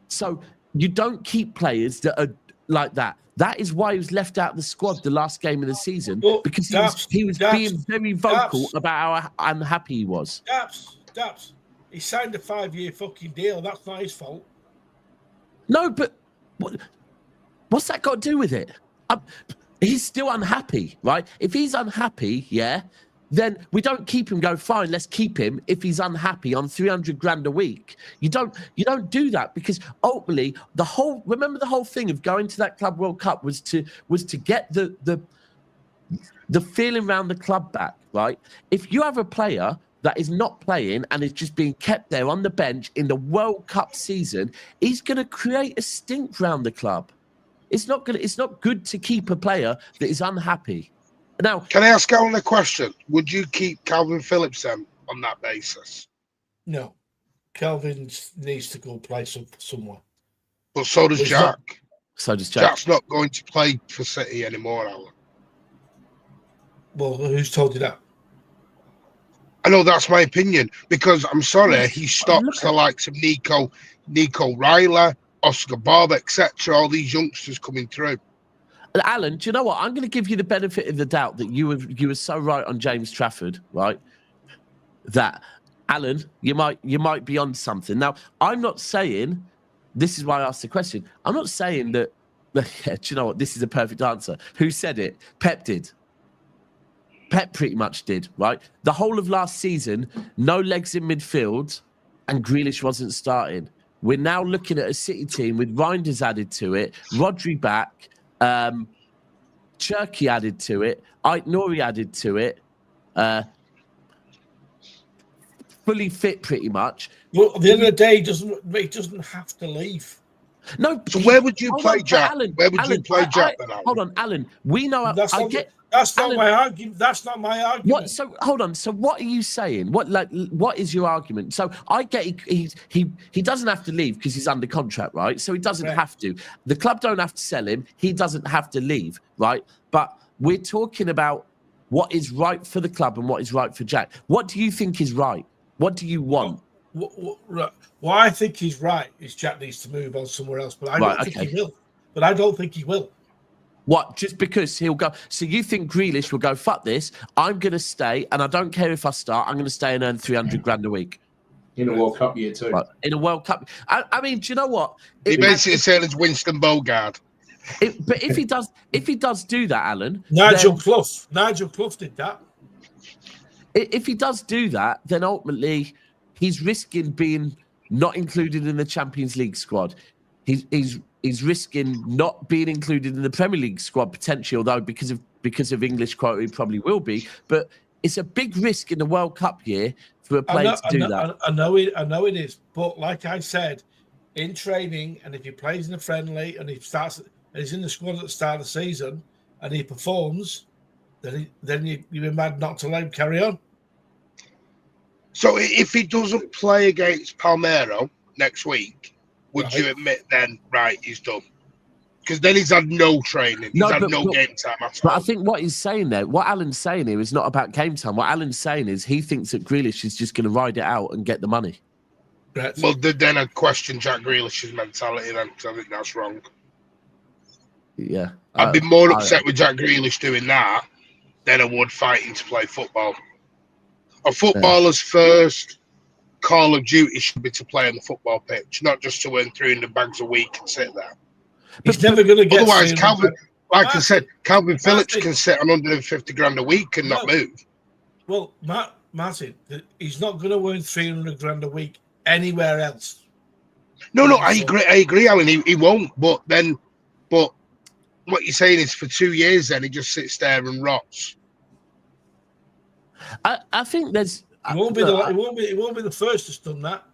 Speaker 2: So you don't keep players that are like that. That is why he was left out of the squad the last game of the season, because he was being very vocal about how unhappy he was.
Speaker 3: Daps. He signed a 5-year fucking deal. That's not his fault.
Speaker 2: No, but what's that got to do with it? He's still unhappy, right? If he's unhappy, then we don't keep him. Go, fine, let's keep him if he's unhappy on 300 grand a week. You don't do that, because ultimately remember the whole thing of going to that Club World Cup was to get the feeling around the club back, right? If you have a player that is not playing and is just being kept there on the bench in the World Cup season, he's going to create a stink around the club. It's not good to keep a player that is unhappy. Now,
Speaker 5: can I ask Alan a question? Would you keep Calvin Phillips then on that basis?
Speaker 3: No, Calvin needs to go play somewhere.
Speaker 5: But so does Jack.
Speaker 2: So does Jack.
Speaker 5: Jack's not going to play for City anymore, Alan.
Speaker 3: Well, who's told you that?
Speaker 5: I know that's my opinion, because I'm sorry, he stops the likes of Nico Riley, Oscar Bob, etc. All these youngsters coming through.
Speaker 2: Alan, do you know what? I'm going to give you the benefit of the doubt that you were so right on James Trafford, right? That, Alan, you might be on something. Now, I'm not saying, this is why I asked the question, I'm not saying that, do you know what? This is a perfect answer. Who said it? Pep did. Pep pretty much did, right? The whole of last season, no legs in midfield, and Grealish wasn't starting. We're now looking at a City team with Reinders added to it, Rodri back, Cherky added to it, Ait Nouri added to it, fully fit pretty much.
Speaker 3: Well, at the end of the day, he doesn't have to leave.
Speaker 2: No.
Speaker 5: So where would you play Jack? Where would you play Jack then, Alan?
Speaker 2: Hold on, Alan. We know.
Speaker 3: That's not my argument. That's not my argument.
Speaker 2: What? So hold on. So what are you saying? What is your argument? So I get he doesn't have to leave because he's under contract, right? So he doesn't have to. The club don't have to sell him. He doesn't have to leave, right? But we're talking about what is right for the club and what is right for Jack. What do you think is right? What do you want?
Speaker 3: What I think he's right is Jack needs to move on somewhere else, but I don't think he will. But I don't think he will.
Speaker 2: What? Just because he'll go? So you think Grealish will go, fuck this, I'm going to stay, and I don't care if I start, I'm going to stay and earn 300 grand a week.
Speaker 4: In a World Cup year too.
Speaker 2: Right. In a World Cup. I mean, do you know what?
Speaker 5: He basically said it's Winston Bogard.
Speaker 2: But if he does do that, Alan.
Speaker 3: Nigel Clough did that.
Speaker 2: If he does do that, then ultimately he's risking being not included in the Champions League squad. He's risking not being included in the Premier League squad potentially, although because of English quota he probably will be. But it's a big risk in the World Cup year for a player to do that.
Speaker 3: I know it is. But like I said, in training, and if he plays in a friendly and he's in the squad at the start of the season and he performs, then you'd be mad not to let him carry on.
Speaker 5: So if he doesn't play against Palmero next week, would you admit then, right, he's done? Because then he's had no training. He's had no game time at all.
Speaker 2: But I think what he's saying there, what Alan's saying here is not about game time. What Alan's saying is he thinks that Grealish is just going to ride it out and get the money.
Speaker 5: Well, then I question Jack Grealish's mentality then, because I think that's wrong.
Speaker 2: Yeah.
Speaker 5: I'd be more upset with Jack Grealish doing that than I would fighting to play football. A footballer's first call of duty should be to play on the football pitch, not just to earn 300 bags a week and sit there.
Speaker 3: He's never going to get.
Speaker 5: Otherwise, Calvin Phillips can sit on 150 grand a week and not move.
Speaker 3: Well, Martin, he's not going to earn 300 grand a week anywhere else.
Speaker 5: No, I agree, Alan. He won't. But what you're saying is for 2 years, then he just sits there and rots.
Speaker 2: I think there's.
Speaker 3: It won't be the first that's done that.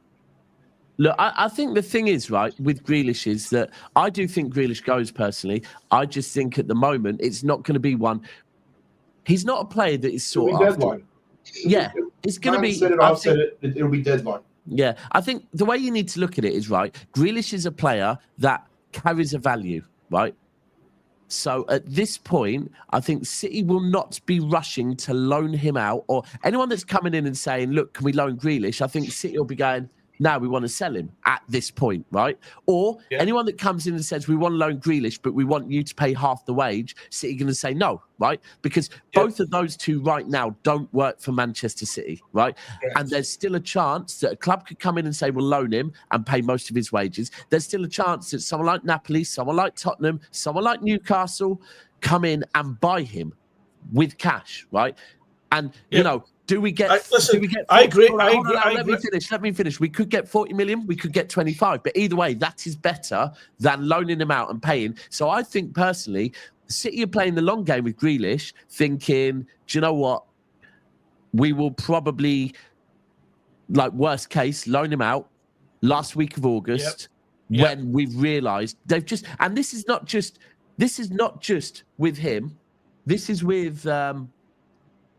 Speaker 2: Look, I think the thing is, right, with Grealish is that I do think Grealish goes personally. I just think at the moment it's not going to be one. He's not a player that is sought after.
Speaker 4: Deadline.
Speaker 2: Yeah, it's going to be.
Speaker 4: I've said it. It'll be deadline.
Speaker 2: Yeah, I think the way you need to look at it is, right, Grealish is a player that carries a value, right? So at this point, I think City will not be rushing to loan him out, or anyone that's coming in and saying, look, can we loan Grealish? I think City will be going, no, we want to sell him at this point, right? Or anyone that comes in and says, we want to loan Grealish, but we want you to pay half the wage, City going to say no, right? Because both of those two right now don't work for Manchester City, right? Yes. And there's still a chance that a club could come in and say, we'll loan him and pay most of his wages. There's still a chance that someone like Napoli, someone like Tottenham, someone like Newcastle come in and buy him with cash, right? And, you know, do we get?
Speaker 3: I agree.
Speaker 2: Let me finish. We could get 40 million. We could get 25. But either way, that is better than loaning him out and paying. So I think personally, City are playing the long game with Grealish, thinking, do you know what? We will probably, like worst case, loan him out last week of August when we've realised they've just. And this is not just with him. This is with.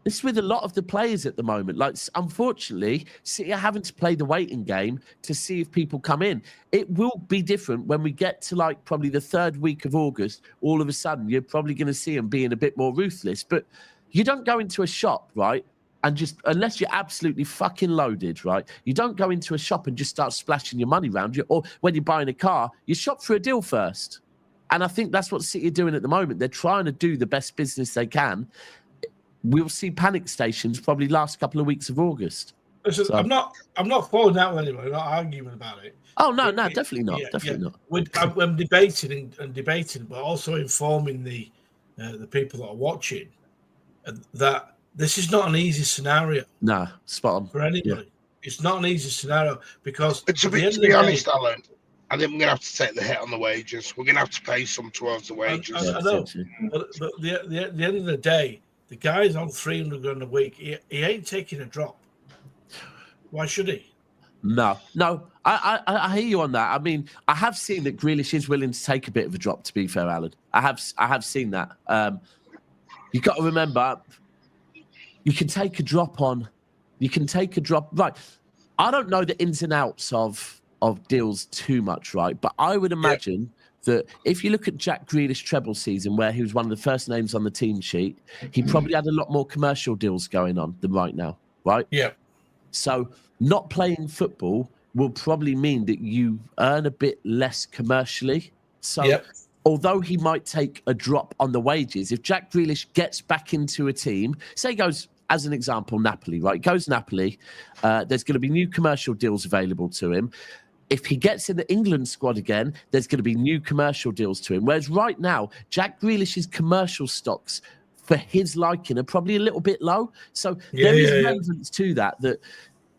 Speaker 2: This is with a lot of the players at the moment. Like, unfortunately, City are having to play the waiting game to see if people come in. It will be different when we get to, like, probably the third week of August. All of a sudden, you're probably going to see them being a bit more ruthless. But you don't go into a shop, right, and just, unless you're absolutely fucking loaded, right, you don't go into a shop and just start splashing your money around you. Or when you're buying a car, you shop for a deal first. And I think that's what City are doing at the moment. They're trying to do the best business they can. We'll see panic stations probably last couple of weeks of August.
Speaker 3: Listen, so. I'm not falling out with anyone. I'm not arguing about it.
Speaker 2: Oh no, definitely not. Definitely not.
Speaker 3: I'm debating and debating, but also informing the people that are watching that this is not an easy scenario.
Speaker 2: No, spot on
Speaker 3: for anybody. Yeah. It's not an easy scenario because
Speaker 5: to be honest, Alan, I think we're going to have to take the hit on the wages. We're going to have to pay some towards the wages.
Speaker 3: I know, but the end of the day. The guy's on 300 grand a week. He ain't taking a drop. Why should he?
Speaker 2: No. I hear you on that. I mean, I have seen that Grealish is willing to take a bit of a drop. To be fair, Alan, I have seen that. You got to remember, you can take a drop on. You can take a drop. Right. I don't know the ins and outs of deals too much, right? But I would imagine. That if you look at Jack Grealish treble season, where he was one of the first names on the team sheet, he probably had a lot more commercial deals going on than right now, right?
Speaker 3: Yeah.
Speaker 2: So not playing football will probably mean that you earn a bit less commercially. So although he might take a drop on the wages, if Jack Grealish gets back into a team, say he goes, as an example, Napoli, right? Goes Napoli, there's going to be new commercial deals available to him. If he gets in the England squad again, there's going to be new commercial deals to him. Whereas right now, Jack Grealish's commercial stocks, for his liking, are probably a little bit low. So there is relevance to that.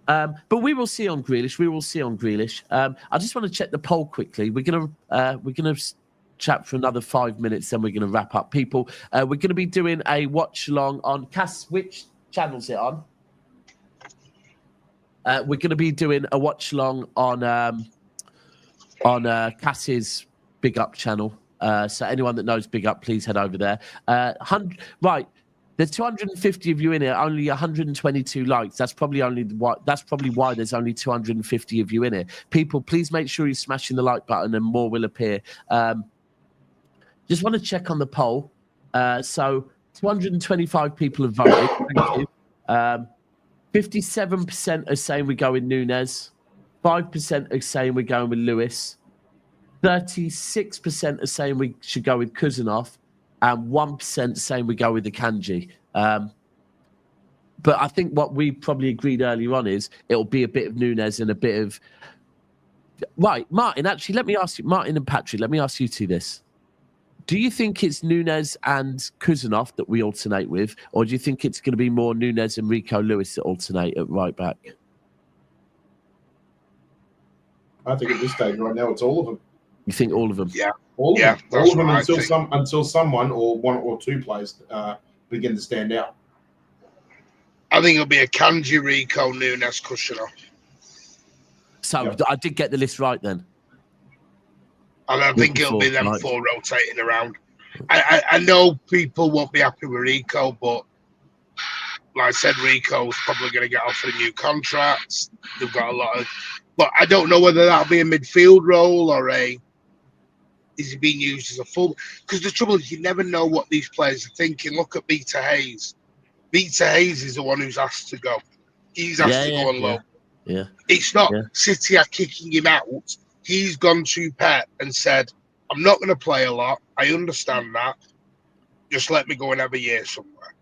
Speaker 2: But we will see on Grealish. I just want to check the poll quickly. We're gonna chat for another 5 minutes, then we're going to wrap up. People, we're going to be doing a watch along on Cass. Which channel's it on? We're going to be doing a watch along on Cass's Big Up channel. So anyone that knows Big Up, please head over there. Right, there's 250 of you in here, only 122 likes. That's probably why there's only 250 of you in here. People, please make sure you're smashing the like button, and more will appear. just want to check on the poll. So 225 people have voted. Thank you. 57% are saying we're going Nunes. 5% are saying we're going with Lewis. 36% are saying we should go with Kuzanov. And 1% saying we go with the Kanji. But I think what we probably agreed earlier on is it'll be a bit of Nunes and a bit of... Right, Martin, actually, let me ask you, Martin and Patrick, let me ask you two this. Do you think it's Nunes and Kuzanov that we alternate with, or do you think it's going to be more Nunes and Rico Lewis that alternate at right back?
Speaker 4: I think at this stage right now, it's all of them.
Speaker 2: You think all of them?
Speaker 5: Yeah.
Speaker 4: All of them
Speaker 5: That's right,
Speaker 4: until someone or one or two players begin to stand out.
Speaker 5: I think it'll be a Kanji, Rico, Nunes, Kushner.
Speaker 2: So I did get the list right then.
Speaker 5: And I think it'll be them four rotating around. I know people won't be happy with Rico, but like I said, Rico's probably going to get offered a new contract. They've got a lot of... But I don't know whether that'll be a midfield role or is he being used as a full? Because the trouble is you never know what these players are thinking. Look at Peter Hayes. Peter Hayes is the one who's asked to go. He's asked to go on loan.
Speaker 2: Yeah.
Speaker 5: It's not City are kicking him out. He's gone to Pep and said, I'm not going to play a lot. I understand that. Just let me go and have a year somewhere.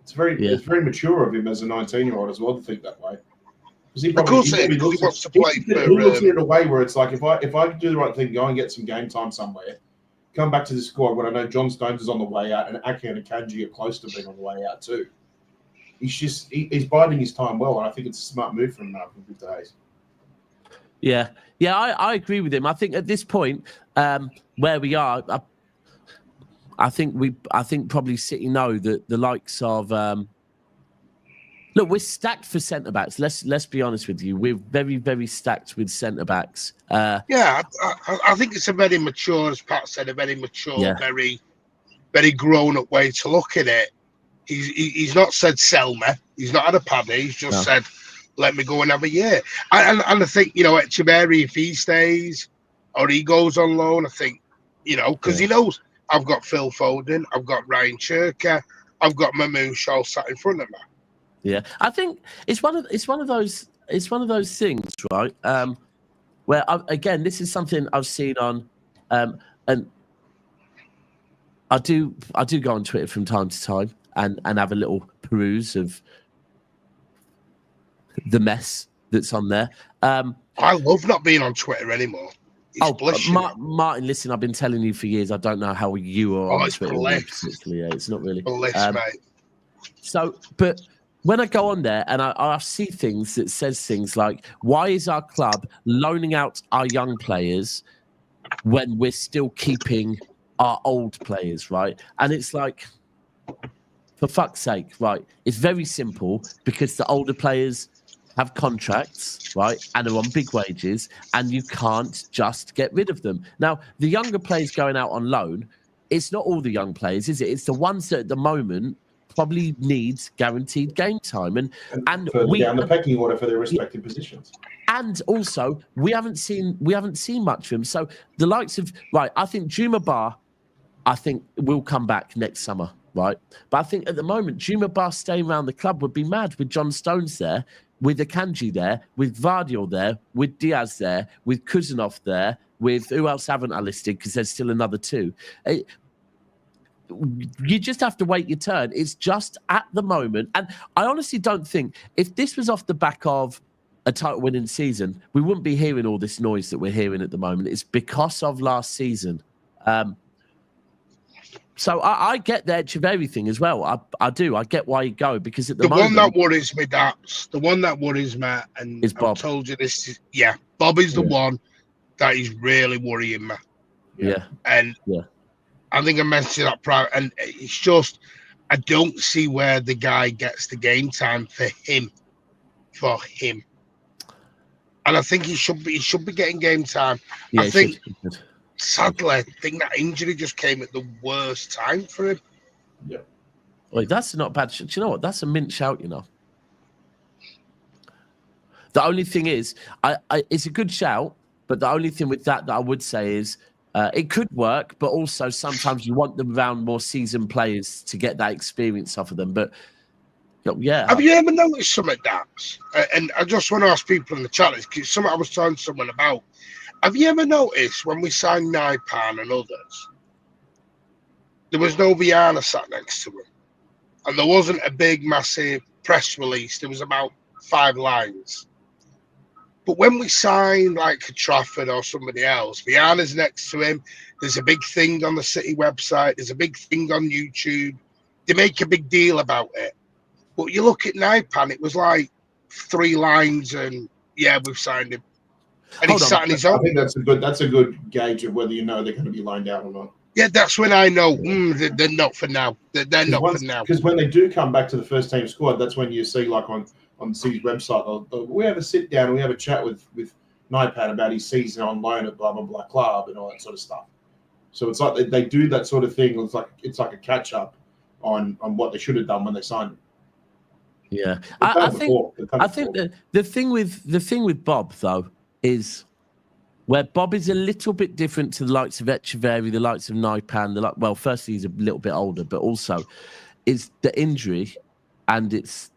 Speaker 4: It's very mature of him as a 19-year-old as well to think that way.
Speaker 5: He wants to play.
Speaker 4: He looks at it in a way where it's like, if I could do the right thing, go and get some game time somewhere, come back to the squad when I know John Stones is on the way out and Ake and Akanji are close to being on the way out too. He's biding his time well, and I think it's a smart move from Victor Hayes.
Speaker 2: Yeah, I agree with him. I think at this point, where we are, I think probably City know that the likes of look, we're stacked for centre backs. Let's be honest with you, we're very, very stacked with centre backs.
Speaker 5: I think it's a very mature, as Pat said, a very mature, very, very grown up way to look at it. He's not said sell me. He's not had a paddy. He's just said, let me go and have a year. And I think, Echeverri, if he stays or he goes on loan, I think, because he knows I've got Phil Foden, I've got Ryan Cherka, I've got Mamouche all sat in front of me.
Speaker 2: Yeah, I think it's one of those things, right? Where again, this is something I've seen on, and I do go on Twitter from time to time and have a little peruse of the mess that's on there.
Speaker 5: I love not being on Twitter anymore.
Speaker 2: Martin, listen, I've been telling you for years. I don't know how you are on Twitter. It's not really.
Speaker 5: Mate.
Speaker 2: So, but when I go on there and I see things that says things like, why is our club loaning out our young players when we're still keeping our old players, right? And it's like, for fuck's sake, right? It's very simple because the older players have contracts, right? And are on big wages, and you can't just get rid of them. Now, the younger players going out on loan, it's not all the young players, is it? It's the ones that at the moment probably needs guaranteed game time, and
Speaker 4: further down the pecking order for their respective positions.
Speaker 2: And also, we haven't seen much of him. So the likes of I think Juma Bar, will come back next summer, right? But I think at the moment, Juma Bar staying around the club would be mad with John Stones there, with Akanji there, with Vardiol there, with Diaz there, with Kuzanov there, with who else haven't I listed because there's still another two. You just have to wait your turn. It's just at the moment. And I honestly don't think if this was off the back of a title winning season, we wouldn't be hearing all this noise that we're hearing at the moment. It's because of last season. So I get the Echeverri thing as well. I do. I get why you go because at the moment...
Speaker 5: The one that worries me, the one that worries me, and
Speaker 2: is Bob.
Speaker 5: I've told you this, Bob is the one that is really worrying me.
Speaker 2: Yeah.
Speaker 5: And I think I mentioned that prior, and it's just I don't see where the guy gets the game time for him. And I think he should be getting game time.
Speaker 2: Yeah,
Speaker 5: I think sadly, I think that injury just came at the worst time for him.
Speaker 4: Yeah.
Speaker 2: Wait, that's not bad. Do you know what? That's a mint shout, you know. The only thing is, it's a good shout, but the only thing with that I would say is It could work, but also sometimes you want them around more seasoned players to get that experience off of them. But yeah.
Speaker 5: Have you ever noticed something, Daps? And I just want to ask people in the chat, because something I was telling someone about. Have you ever noticed when we signed Naipan and others, there was no Viana sat next to him, and there wasn't a big, massive press release. There was about 5 lines. But when we sign like Trafford or somebody else, Viana's next to him. There's a big thing on the City website. There's a big thing on YouTube. They make a big deal about it. But you look at Naipan, it was like 3 lines, and yeah, we've signed him. And he's sat on his own.
Speaker 4: I think that's a good gauge of whether you know they're going to be lined out or not.
Speaker 5: Yeah, that's when I know they're not for now. They're not for now.
Speaker 4: Because when they do come back to the first team squad, that's when you see, like on the City's website, we have a sit down and we have a chat with Naipan about his season on loan at blah blah blah club and all that sort of stuff. So it's like they do that sort of thing. It's like a catch up on what they should have done when they signed him.
Speaker 2: Yeah, I think the thing with Bob though is where Bob is a little bit different to the likes of Echeverri, the likes of Naipan. Firstly, he's a little bit older, but also is the injury, and it's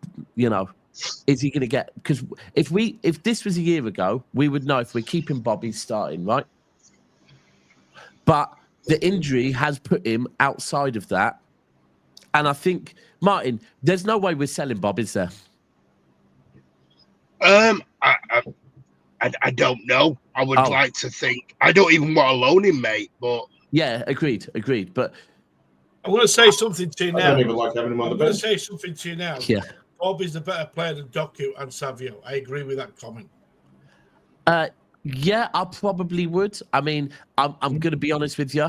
Speaker 2: is he going to get? Because if this was a year ago, we would know if we're keeping Bob, he's starting, right? But the injury has put him outside of that, and I think Martin, there's no way we're selling Bob, is there?
Speaker 5: I don't know. I would like to think. I don't even want to loan him, mate. But
Speaker 2: yeah, agreed. But
Speaker 3: I want to say something to you now.
Speaker 4: I don't even like having him on the bench.
Speaker 3: I'm going to say something to you now.
Speaker 2: Yeah.
Speaker 3: Bob is a better player than Doku and Savio. I agree with that comment.
Speaker 2: Yeah, I probably would. I mean, I'm going to be honest with you.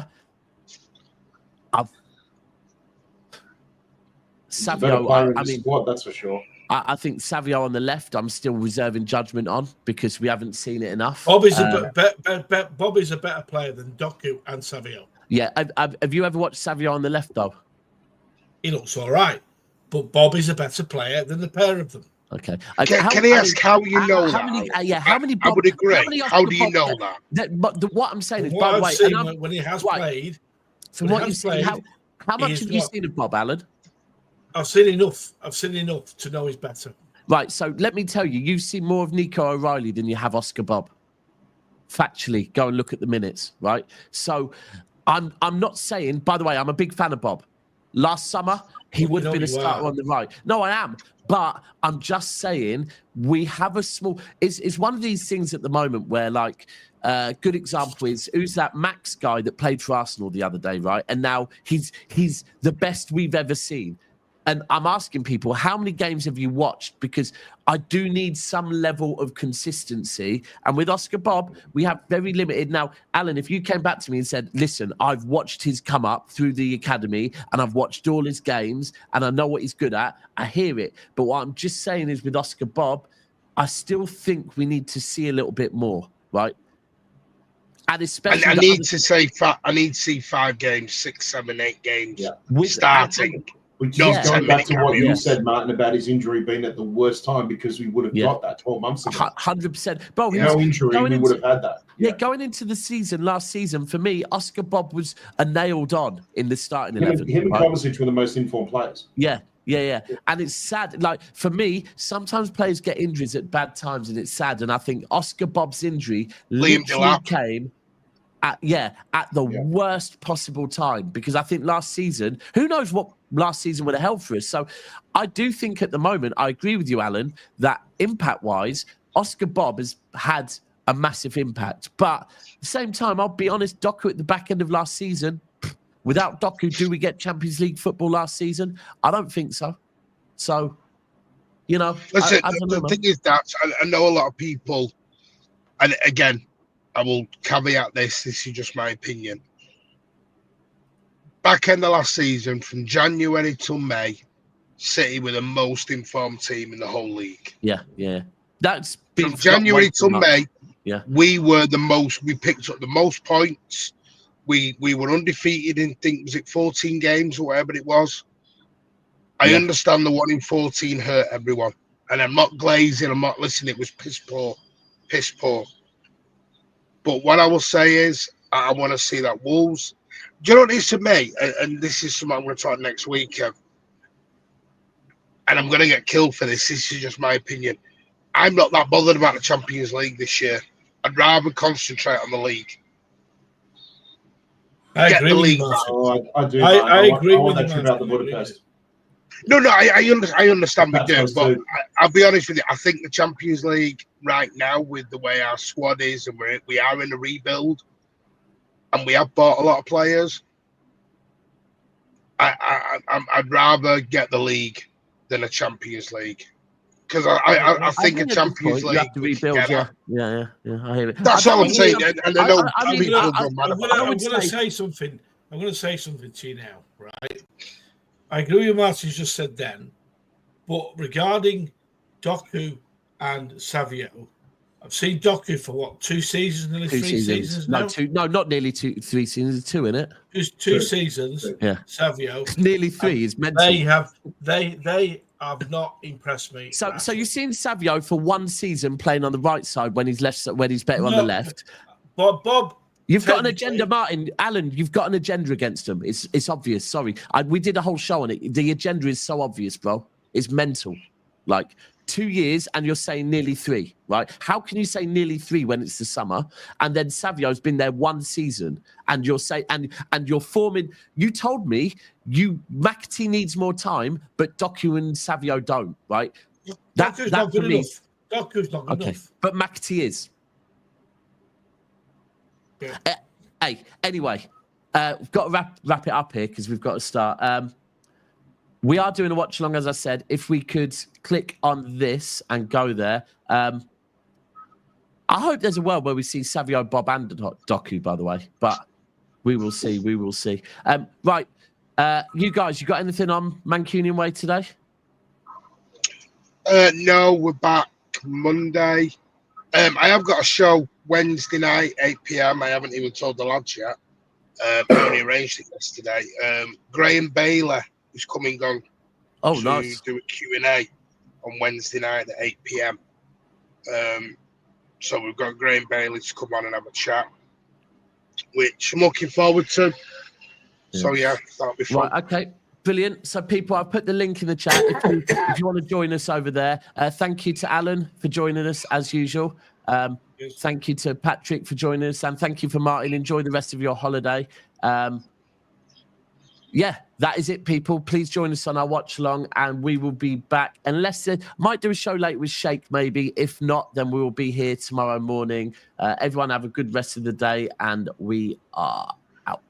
Speaker 2: Savio, I mean,
Speaker 4: squad, that's for sure.
Speaker 2: I think Savio on the left, I'm still reserving judgment on because we haven't seen it enough.
Speaker 3: Bob is a better player than Doku and Savio.
Speaker 2: Yeah, have you ever watched Savio on the left, though?
Speaker 3: He looks all right, but Bob is a better player than the pair of them.
Speaker 2: Okay.
Speaker 5: Can I ask how you know that?
Speaker 2: How many?
Speaker 5: I would agree. How do you know that?
Speaker 3: What
Speaker 2: I'm saying is,
Speaker 3: by the way, when he has played,
Speaker 2: from what you've seen, how much have you seen of Bob, Alan?
Speaker 3: I've seen enough. To know he's better.
Speaker 2: Right. So let me tell you, you've seen more of Nico O'Reilly than you have Oscar Bob. Factually, go and look at the minutes. Right. So I'm not saying. By the way, I'm a big fan of Bob. Last summer, he would have been a starter on the right. No, I am. But I'm just saying we have a small. It's one of these things at the moment where, like, good example is who's that Max guy that played for Arsenal the other day, right? And now he's the best we've ever seen. And I'm asking people, how many games have you watched? Because I do need some level of consistency. And with Oscar Bob, we have very limited. Now, Alan, if you came back to me and said, listen, I've watched his come up through the academy and I've watched all his games and I know what he's good at, I hear it. But what I'm just saying is with Oscar Bob, I still think we need to see a little bit more, right? And especially
Speaker 5: I need to see 5 games, 6, 7, 8 games starting.
Speaker 4: Which is going back to what you said, Martin, about his injury being at the worst time because we would have got that 12 months ago.
Speaker 2: 100%. Bro,
Speaker 4: no injury, we would have had that.
Speaker 2: Yeah, going into the season, last season, for me, Oscar Bob was a nailed on in the starting 11.
Speaker 4: Him and Kovacic were the most informed players.
Speaker 2: Yeah. And it's sad. Like, for me, sometimes players get injuries at bad times and it's sad. And I think Oscar Bob's injury literally came at the worst possible time because I think last season, who knows what last season would have held for us. So I do think at the moment, I agree with you, Alan, that impact-wise, Oscar Bob has had a massive impact. But at the same time, I'll be honest, Doku at the back end of last season, without Doku, do we get Champions League football last season? I don't think so. So, listen,
Speaker 5: the thing is that I know a lot of people, and again, I will caveat this is just my opinion. Back end of last season, from January till May, City were the most informed team in the whole league.
Speaker 2: Yeah. That's been
Speaker 5: from January till May.
Speaker 2: Yeah,
Speaker 5: we were the most. We picked up the most points. We were undefeated in, was it 14 games or whatever it was. I understand the 1 in 14 hurt everyone, and I'm not glazing. I'm not listening. It was piss poor. But what I will say is, I want to see that Wolves. Do you know what it is to me? And this is something I'm going to talk next week, Kev. And I'm going to get killed for this. This is just my opinion. I'm not that bothered about the Champions League this year. I'd rather concentrate on the league.
Speaker 3: I agree with you,
Speaker 4: I do.
Speaker 3: I agree
Speaker 4: with
Speaker 3: you,
Speaker 4: that trip out to Budapest.
Speaker 5: No, I understand we do, but I'll be honest with you. I think the Champions League right now, with the way our squad is, and we are in a rebuild, and we have bought a lot of players. I'd rather get the league than a Champions League, because I think a Champions League
Speaker 2: you have to rebuild. Yeah. I hear it.
Speaker 5: That's all I'm saying. And I know
Speaker 3: I'm going to say something. I'm going to say something to you now, right? I agree with what Martin's just said then, but regarding Doku and Savio, I've seen Doku for what, 2 seasons, nearly 3 seasons now?
Speaker 2: Not nearly 3 seasons, 2 in it.
Speaker 3: Just 2 seasons.
Speaker 2: Yeah,
Speaker 3: Savio.
Speaker 2: Nearly 3 is mental.
Speaker 3: They have not impressed me.
Speaker 2: So you've seen Savio for 1 season playing on the right side when he's better on the left.
Speaker 3: Bob.
Speaker 2: You've got an agenda, Martin. Alan, you've got an agenda against him. It's obvious. Sorry. We did a whole show on it. The agenda is so obvious, bro. It's mental. Like 2 years and you're saying nearly 3, right? How can you say nearly 3 when it's the summer? And then Savio's been there 1 season and you're saying, and you're forming, you told me McAtee needs more time, but Doku and Savio don't, right?
Speaker 3: Doku's not good enough. Doku's not good enough.
Speaker 2: But McAtee is.
Speaker 3: Yeah.
Speaker 2: Hey, anyway, we've got to wrap it up here because we've got to start. We are doing a watch along, as I said. If we could click on this and go there. I hope there's a world where we see Savio, Bob, and Doku, by the way. But we will see. We will see. Right. You guys, you got anything on Mancunian Way today?
Speaker 5: No, we're back Monday. I have got a show Wednesday night, 8 p.m. I haven't even told the lads yet. I only arranged it yesterday. Graham Baylor is coming on to do a Q&A on Wednesday night at 8 p.m. So we've got Graham Baylor to come on and have a chat, which I'm looking forward to. Yeah. So, that'll be fun.
Speaker 2: Right, okay. Brilliant. So, people, I've put the link in the chat if you want to join us over there. Thank you to Alan for joining us, as usual. Thank you to Patrick for joining us, and thank you for Martin. Enjoy the rest of your holiday. That is it, people. Please join us on our watch along, and we will be back. Unless might do a show late with Sheikh, maybe. If not, then we will be here tomorrow morning. Everyone have a good rest of the day, and we are out.